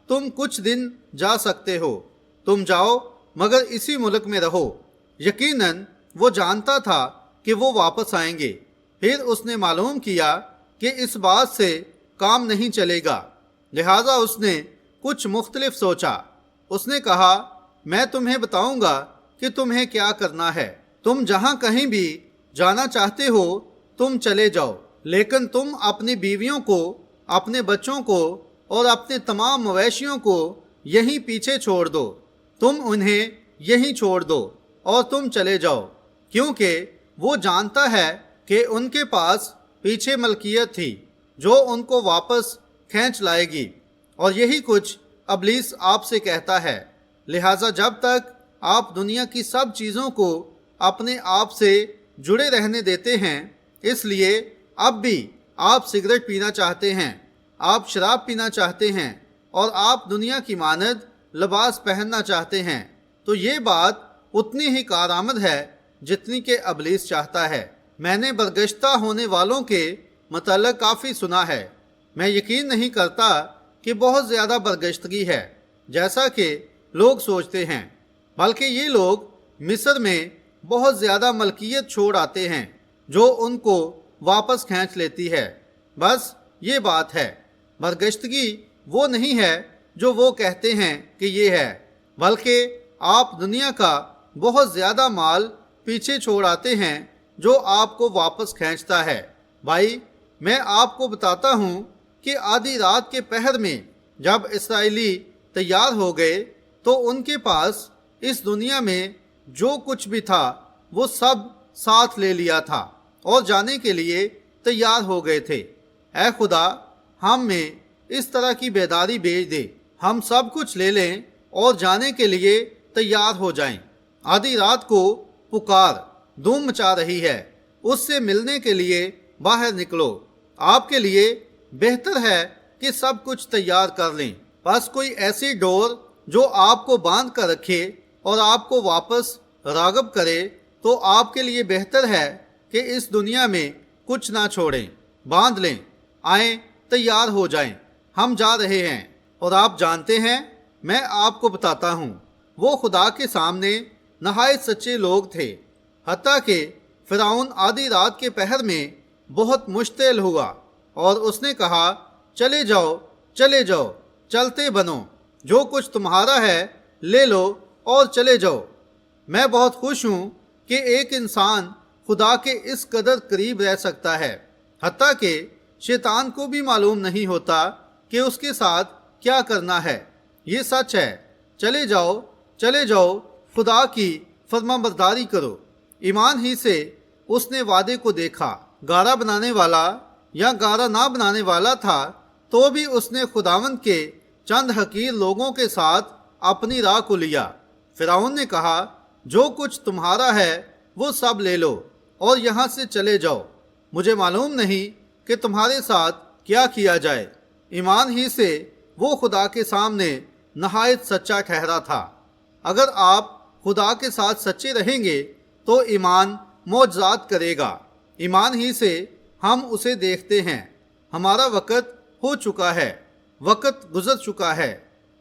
تم کچھ دن جا سکتے ہو، تم جاؤ مگر اسی ملک میں رہو۔ یقیناً وہ جانتا تھا کہ وہ واپس آئیں گے۔ پھر اس نے معلوم کیا کہ اس بات سے کام نہیں چلے گا، لہٰذا اس نے کچھ مختلف سوچا۔ اس نے کہا میں تمہیں بتاؤں گا کہ تمہیں کیا کرنا ہے، تم جہاں کہیں بھی جانا چاہتے ہو تم چلے جاؤ، لیکن تم اپنی بیویوں کو، اپنے بچوں کو اور اپنے تمام مویشیوں کو یہیں پیچھے چھوڑ دو، تم انہیں یہیں چھوڑ دو اور تم چلے جاؤ، کیونکہ وہ جانتا ہے کہ ان کے پاس پیچھے ملکیت تھی جو ان کو واپس کھینچ لائے گی، اور یہی کچھ ابلیس آپ سے کہتا ہے۔ لہٰذا جب تک آپ دنیا کی سب چیزوں کو اپنے آپ سے جڑے رہنے دیتے ہیں، اس لیے اب بھی آپ سگریٹ پینا چاہتے ہیں، آپ شراب پینا چاہتے ہیں اور آپ دنیا کی مانند لباس پہننا چاہتے ہیں، تو یہ بات اتنی ہی کارآمد ہے جتنی کہ ابلیس چاہتا ہے۔ میں نے برگشتہ ہونے والوں کے متعلق کافی سنا ہے۔ میں یقین نہیں کرتا کہ بہت زیادہ برگشتگی ہے جیسا کہ لوگ سوچتے ہیں، بلکہ یہ لوگ مصر میں بہت زیادہ ملکیت چھوڑ آتے ہیں جو ان کو واپس کھینچ لیتی ہے۔ بس یہ بات ہے، برگشتگی وہ نہیں ہے جو وہ کہتے ہیں کہ یہ ہے، بلکہ آپ دنیا کا بہت زیادہ مال پیچھے چھوڑ آتے ہیں جو آپ کو واپس کھینچتا ہے۔ بھائی میں آپ کو بتاتا ہوں کہ آدھی رات کے پہر میں جب اسرائیلی تیار ہو گئے تو ان کے پاس اس دنیا میں جو کچھ بھی تھا وہ سب ساتھ لے لیا تھا اور جانے کے لیے تیار ہو گئے تھے۔ اے خدا ہم میں اس طرح کی بیداری بھیج دے، ہم سب کچھ لے لیں اور جانے کے لیے تیار ہو جائیں۔ آدھی رات کو پکار دھوم مچا رہی ہے، اس سے ملنے کے لیے باہر نکلو۔ آپ کے لیے بہتر ہے کہ سب کچھ تیار کر لیں۔ بس کوئی ایسی ڈور جو آپ کو باندھ کر رکھے اور آپ کو واپس راغب کرے تو آپ کے لیے بہتر ہے کہ اس دنیا میں کچھ نہ چھوڑیں، باندھ لیں، آئیں، تیار ہو جائیں، ہم جا رہے ہیں۔ اور آپ جانتے ہیں میں آپ کو بتاتا ہوں وہ خدا کے سامنے نہایت سچے لوگ تھے، حتیٰ کہ فرعون آدھی رات کے پہر میں بہت مشتعل ہوا اور اس نے کہا چلے جاؤ، چلے جاؤ، چلتے بنو، جو کچھ تمہارا ہے لے لو اور چلے جاؤ۔ میں بہت خوش ہوں کہ ایک انسان خدا کے اس قدر قریب رہ سکتا ہے، حتیٰ کہ شیطان کو بھی معلوم نہیں ہوتا کہ اس کے ساتھ کیا کرنا ہے۔ یہ سچ ہے، چلے جاؤ، چلے جاؤ، خدا کی فرما برداری کرو۔ ایمان ہی سے اس نے وعدے کو دیکھا، گارا بنانے والا یا گارا نہ بنانے والا تھا تو بھی اس نے خداوند کے چند حقیر لوگوں کے ساتھ اپنی راہ کو لیا۔ فرعون نے کہا جو کچھ تمہارا ہے وہ سب لے لو اور یہاں سے چلے جاؤ، مجھے معلوم نہیں کہ تمہارے ساتھ کیا کیا جائے۔ ایمان ہی سے وہ خدا کے سامنے نہایت سچا ٹھہرا تھا۔ اگر آپ خدا کے ساتھ سچے رہیں گے تو ایمان معجزات کرے گا۔ ایمان ہی سے ہم اسے دیکھتے ہیں۔ ہمارا وقت ہو چکا ہے، وقت گزر چکا ہے،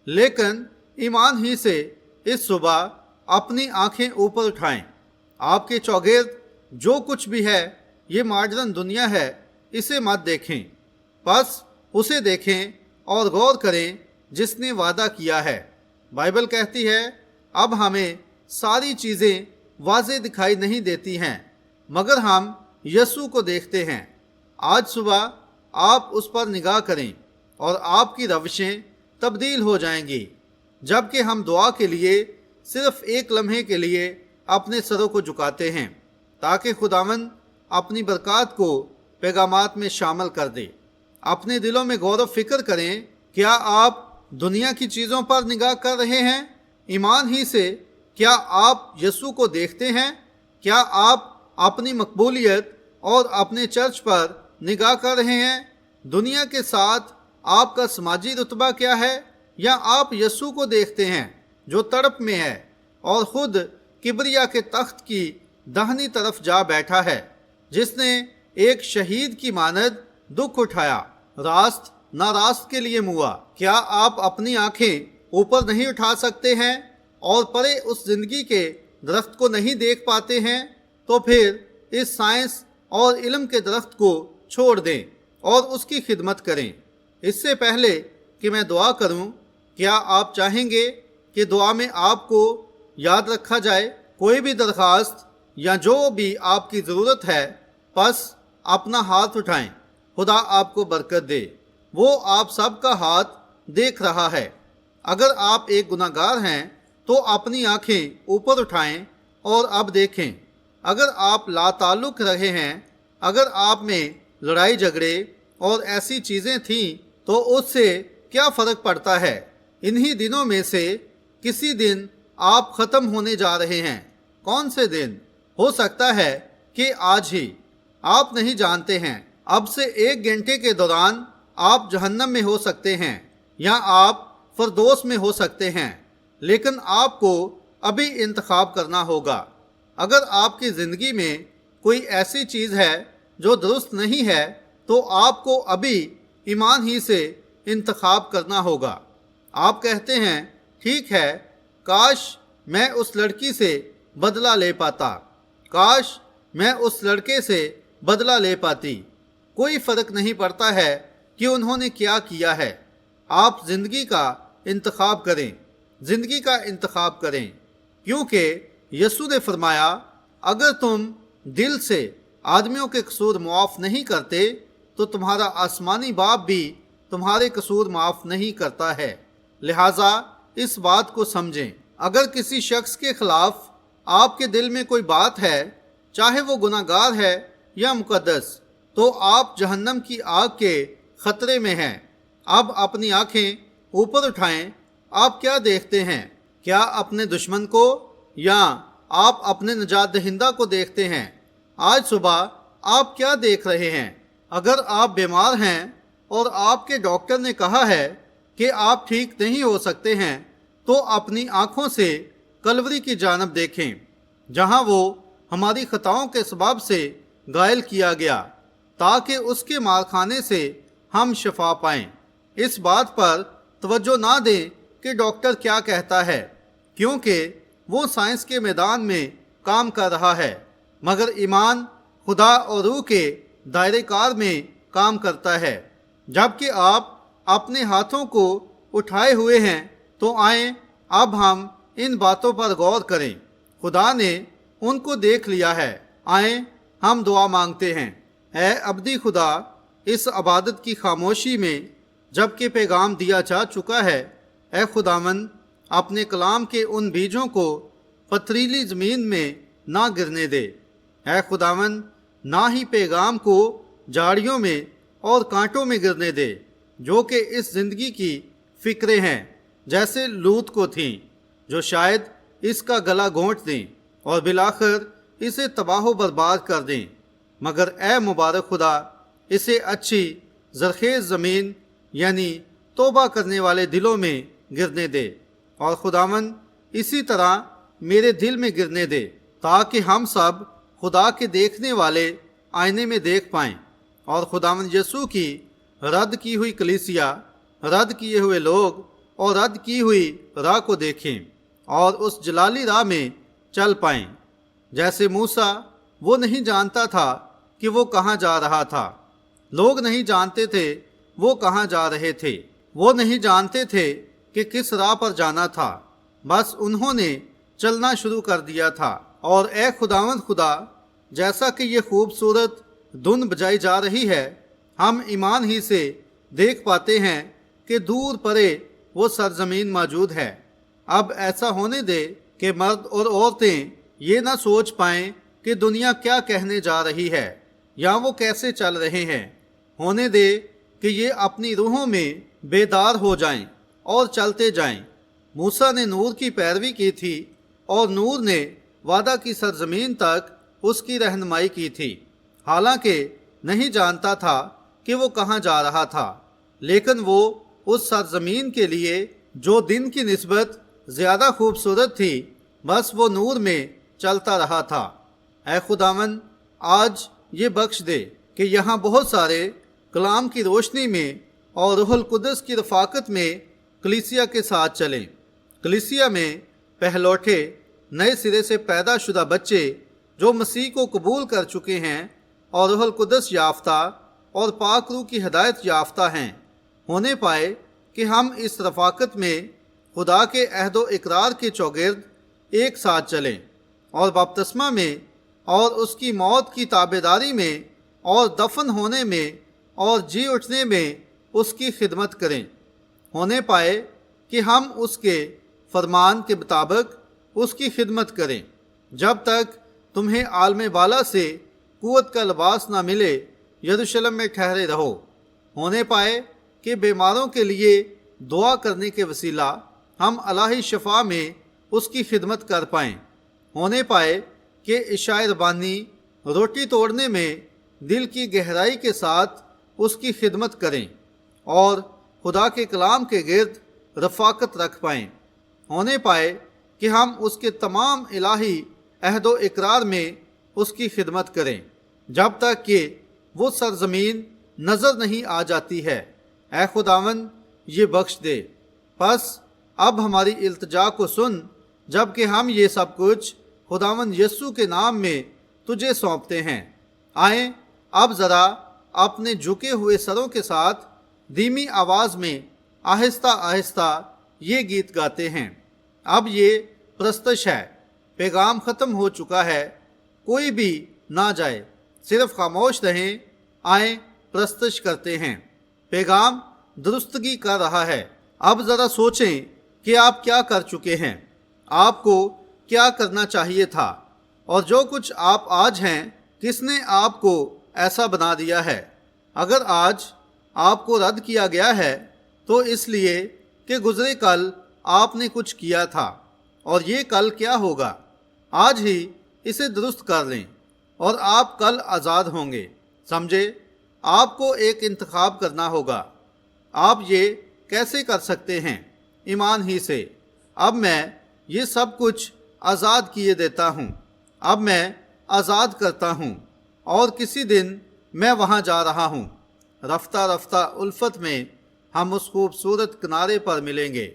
لیکن ایمان ہی سے اس صبح اپنی آنکھیں اوپر اٹھائیں۔ آپ کے چوگرد جو کچھ بھی ہے یہ ماڈرن دنیا ہے، اسے مت دیکھیں، بس اسے دیکھیں اور غور کریں جس نے وعدہ کیا ہے۔ بائبل کہتی ہے اب ہمیں ساری چیزیں واضح دکھائی نہیں دیتی ہیں، مگر ہم یسوع کو دیکھتے ہیں۔ آج صبح آپ اس پر نگاہ کریں اور آپ کی روشیں تبدیل ہو جائیں گی، جبکہ ہم دعا کے لیے صرف ایک لمحے کے لیے اپنے سروں کو جھکاتے ہیں تاکہ خداوند اپنی برکات کو پیغامات میں شامل کر دے۔ اپنے دلوں میں غور و فکر کریں، کیا آپ دنیا کی چیزوں پر نگاہ کر رہے ہیں؟ ایمان ہی سے کیا آپ یسوع کو دیکھتے ہیں؟ کیا آپ اپنی مقبولیت اور اپنے چرچ پر نگاہ کر رہے ہیں؟ دنیا کے ساتھ آپ کا سماجی رتبہ کیا ہے؟ یا آپ یسوع کو دیکھتے ہیں جو تڑپ میں ہے اور خود کبریا کے تخت کی داہنی طرف جا بیٹھا ہے، جس نے ایک شہید کی مانند دکھ اٹھایا، راست ناراست کے لیے موا؟ کیا آپ اپنی آنکھیں اوپر نہیں اٹھا سکتے ہیں اور پرے اس زندگی کے درخت کو نہیں دیکھ پاتے ہیں؟ تو پھر اس سائنس اور علم کے درخت کو چھوڑ دیں اور اس کی خدمت کریں۔ اس سے پہلے کہ میں دعا کروں، کیا آپ چاہیں گے کہ دعا میں آپ کو یاد رکھا جائے؟ کوئی بھی درخواست یا جو بھی آپ کی ضرورت ہے، بس اپنا ہاتھ اٹھائیں۔ خدا آپ کو برکت دے۔ وہ آپ سب کا ہاتھ دیکھ رہا ہے۔ اگر آپ ایک گناہ گار ہیں تو اپنی آنکھیں اوپر اٹھائیں اور اب دیکھیں۔ اگر آپ لا تعلق رہے ہیں، اگر آپ میں لڑائی جھگڑے اور ایسی چیزیں تھیں تو اس سے کیا فرق پڑتا ہے؟ انہی دنوں میں سے کسی دن آپ ختم ہونے جا رہے ہیں۔ کون سے دن؟ ہو سکتا ہے کہ آج ہی، آپ نہیں جانتے ہیں۔ اب سے 1 گھنٹے کے دوران آپ جہنم میں ہو سکتے ہیں یا آپ فردوس میں ہو سکتے ہیں، لیکن آپ کو ابھی انتخاب کرنا ہوگا۔ اگر آپ کی زندگی میں کوئی ایسی چیز ہے جو درست نہیں ہے تو آپ کو ابھی ایمان ہی سے انتخاب کرنا ہوگا۔ آپ کہتے ہیں، ٹھیک ہے، کاش میں اس لڑکی سے بدلہ لے پاتا، کاش میں اس لڑکے سے بدلہ لے پاتی۔ کوئی فرق نہیں پڑتا ہے کہ انہوں نے کیا کیا ہے۔ آپ زندگی کا انتخاب کریں، زندگی کا انتخاب کریں، کیونکہ یسوع نے فرمایا، اگر تم دل سے آدمیوں کے قصور معاف نہیں کرتے تو تمہارا آسمانی باپ بھی تمہارے قصور معاف نہیں کرتا ہے۔ لہٰذا اس بات کو سمجھیں، اگر کسی شخص کے خلاف آپ کے دل میں کوئی بات ہے، چاہے وہ گناہ گار ہے یا مقدس، تو آپ جہنم کی آگ کے خطرے میں ہیں۔ اب اپنی آنکھیں اوپر اٹھائیں۔ آپ کیا دیکھتے ہیں؟ کیا اپنے دشمن کو یا آپ اپنے نجات دہندہ کو دیکھتے ہیں؟ آج صبح آپ کیا دیکھ رہے ہیں؟ اگر آپ بیمار ہیں اور آپ کے ڈاکٹر نے کہا ہے کہ آپ ٹھیک نہیں ہو سکتے ہیں، تو اپنی آنکھوں سے کلوری کی جانب دیکھیں، جہاں وہ ہماری خطاؤں کے سبب سے گھائل کیا گیا، تاکہ اس کے مارخانے سے ہم شفا پائیں۔ اس بات پر توجہ نہ دیں کہ ڈاکٹر کیا کہتا ہے، کیونکہ وہ سائنس کے میدان میں کام کر رہا ہے، مگر ایمان خدا اور روح کے دائرۂ کار میں کام کرتا ہے۔ جبکہ آپ اپنے ہاتھوں کو اٹھائے ہوئے ہیں تو آئیں اب ہم ان باتوں پر غور کریں۔ خدا نے ان کو دیکھ لیا ہے۔ آئیں ہم دعا مانگتے ہیں۔ اے ابدی خدا، اس عبادت کی خاموشی میں جب کہ پیغام دیا جا چکا ہے، اے خداوند، اپنے کلام کے ان بیجوں کو پتھریلی زمین میں نہ گرنے دے۔ اے خداوند، نہ ہی پیغام کو جھاڑیوں میں اور کانٹوں میں گرنے دے، جو کہ اس زندگی کی فکریں ہیں، جیسے لوط کو تھیں، جو شاید اس کا گلا گھونٹ دیں اور بالآخر اسے تباہ و برباد کر دیں۔ مگر اے مبارک خدا، اسے اچھی زرخیز زمین یعنی توبہ کرنے والے دلوں میں گرنے دے، اور خداوند اسی طرح میرے دل میں گرنے دے، تاکہ ہم سب خدا کے دیکھنے والے آئینے میں دیکھ پائیں اور خداوند یسوع کی رد کی ہوئی کلیسیا، رد کیے ہوئے لوگ اور رد کی ہوئی راہ کو دیکھیں اور اس جلالی راہ میں چل پائیں۔ جیسے موسیٰ، وہ نہیں جانتا تھا کہ وہ کہاں جا رہا تھا، لوگ نہیں جانتے تھے وہ کہاں جا رہے تھے، وہ نہیں جانتے تھے کہ کس راہ پر جانا تھا، بس انہوں نے چلنا شروع کر دیا تھا۔ اور اے خداوند خدا، جیسا کہ یہ خوبصورت دھن بجائی جا رہی ہے، ہم ایمان ہی سے دیکھ پاتے ہیں کہ دور پرے وہ سرزمین موجود ہے۔ اب ایسا ہونے دے کہ مرد اور عورتیں یہ نہ سوچ پائیں کہ دنیا کیا کہنے جا رہی ہے یا وہ کیسے چل رہے ہیں۔ ہونے دے کہ یہ اپنی روحوں میں بیدار ہو جائیں اور چلتے جائیں۔ موسیٰ نے نور کی پیروی کی تھی اور نور نے وعدہ کی سرزمین تک اس کی رہنمائی کی تھی، حالانکہ نہیں جانتا تھا کہ وہ کہاں جا رہا تھا، لیکن وہ اس سرزمین کے لیے جو دن کی نسبت زیادہ خوبصورت تھی، بس وہ نور میں چلتا رہا تھا۔ اے خداوند، آج یہ بخش دے کہ یہاں بہت سارے کلام کی روشنی میں اور روح القدس کی رفاقت میں کلیسیا کے ساتھ چلیں۔ کلیسیا میں پہلوٹے، نئے سرے سے پیدا شدہ بچے جو مسیح کو قبول کر چکے ہیں اور روح القدس یافتہ اور پاک روح کی ہدایت یافتہ ہیں، ہونے پائے کہ ہم اس رفاقت میں خدا کے عہد و اقرار کے چوگرد ایک ساتھ چلیں اور بپتسمہ میں اور اس کی موت کی تابعداری میں اور دفن ہونے میں اور جی اٹھنے میں اس کی خدمت کریں، ہونے پائے کہ ہم اس کے فرمان کے مطابق اس کی خدمت کریں۔ جب تک تمہیں عالم بالا سے قوت کا لباس نہ ملے، یروشلم میں ٹھہرے رہو، ہونے پائے کہ بیماروں کے لیے دعا کرنے کے وسیلہ ہم الہی شفا میں اس کی خدمت کر پائیں، ہونے پائے کہ عشاء ربانی روٹی توڑنے میں دل کی گہرائی کے ساتھ اس کی خدمت کریں اور خدا کے کلام کے گرد رفاقت رکھ پائیں، ہونے پائے کہ ہم اس کے تمام الہی عہد و اقرار میں اس کی خدمت کریں، جب تک کہ وہ سرزمین نظر نہیں آ جاتی ہے۔ اے خداوند، یہ بخش دے۔ پس اب ہماری التجا کو سن، جب کہ ہم یہ سب کچھ خداوند یسوع کے نام میں تجھے سونپتے ہیں۔ آئیں اب ذرا اپنے جھکے ہوئے سروں کے ساتھ دھیمی آواز میں آہستہ آہستہ یہ گیت گاتے ہیں۔ اب یہ پرستش ہے، پیغام ختم ہو چکا ہے، کوئی بھی نہ جائے، صرف خاموش رہیں۔ آئیں پرستش کرتے ہیں۔ پیغام درستگی کر رہا ہے۔ اب ذرا سوچیں کہ آپ کیا کر چکے ہیں، آپ کو کیا کرنا چاہیے تھا، اور جو کچھ آپ آج ہیں، کس نے آپ کو ایسا بنا دیا ہے۔ اگر آج آپ کو رد کیا گیا ہے تو اس لیے کہ گزرے کل آپ نے کچھ کیا تھا، اور یہ کل کیا ہوگا۔ آج ہی اسے درست کر لیں اور آپ کل آزاد ہوں گے۔ سمجھے؟ آپ کو ایک انتخاب کرنا ہوگا۔ آپ یہ کیسے کر سکتے ہیں؟ ایمان ہی سے۔ اب میں یہ سب کچھ آزاد کیے دیتا ہوں، اب میں آزاد کرتا ہوں، اور کسی دن میں وہاں جا رہا ہوں۔ رفتہ رفتہ الفت میں ہم اس خوبصورت کنارے پر ملیں گے۔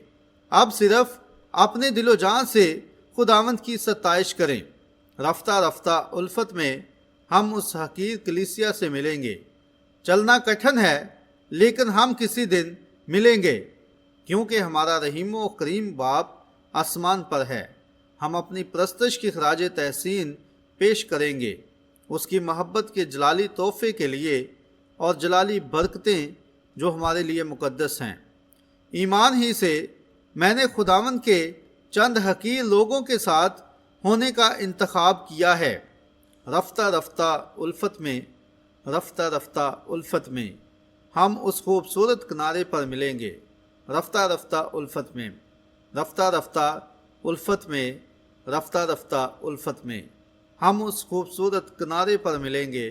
اب صرف اپنے دل و جان سے خداوند کی ستائش کریں۔ رفتہ رفتہ الفت میں ہم اس حقیر کلیسیا سے ملیں گے۔ چلنا کٹھن ہے، لیکن ہم کسی دن ملیں گے، کیونکہ ہمارا رحیم و کریم باپ آسمان پر ہے۔ ہم اپنی پرستش کی خراج تحسین پیش کریں گے، اس کی محبت کے جلالی تحفے کے لیے اور جلالی برکتیں جو ہمارے لیے مقدس ہیں۔ ایمان ہی سے میں نے خداوند کے چند حقیر لوگوں کے ساتھ ہونے کا انتخاب کیا ہے۔ رفتہ رفتہ الفت میں، رفتہ رفتہ الفت میں ہم اس خوبصورت کنارے پر ملیں گے۔ رفتہ رفتہ الفت میں، رفتہ رفتہ الفت میں، رفتہ رفتہ الفت میں ہم اس خوبصورت کنارے پر ملیں گے۔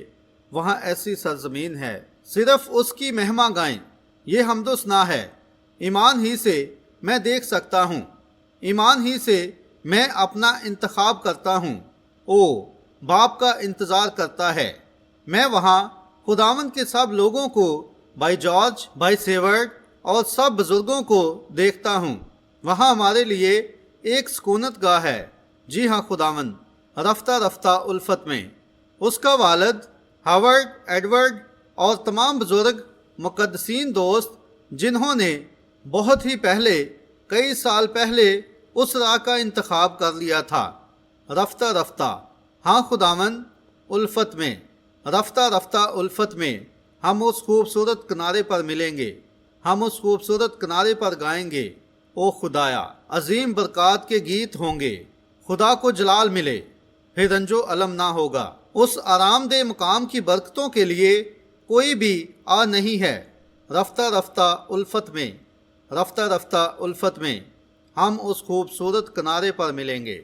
وہاں ایسی سرزمین ہے، صرف اس کی مہما گائیں۔ یہ حمد و ثنا ہے۔ ایمان ہی سے میں دیکھ سکتا ہوں، ایمان ہی سے میں اپنا انتخاب کرتا ہوں۔ او باپ کا انتظار کرتا ہے۔ میں وہاں خداوند کے سب لوگوں کو، بھائی جارج، بھائی سیورڈ اور سب بزرگوں کو دیکھتا ہوں۔ وہاں ہمارے لیے ایک سکونت گاہ ہے۔ جی ہاں خداوند، رفتہ رفتہ الفت میں۔ اس کا والد ہاورڈ، ایڈورڈ اور تمام بزرگ مقدسین دوست جنہوں نے بہت ہی پہلے، کئی سال پہلے اس راہ کا انتخاب کر لیا تھا۔ رفتہ رفتہ، ہاں خداوند، الفت میں، رفتہ رفتہ الفت میں، ہم اس خوبصورت کنارے پر ملیں گے، ہم اس خوبصورت کنارے پر گائیں گے، او خدایا عظیم برکات کے گیت ہوں گے، خدا کو جلال ملے، پھر رنج و الم نہ ہوگا۔ اس آرام دہ مقام کی برکتوں کے لیے کوئی بھی آ نہیں ہے۔ رفتہ رفتہ الفت میں، رفتہ رفتہ الفت میں، ہم اس خوبصورت کنارے پر ملیں گے۔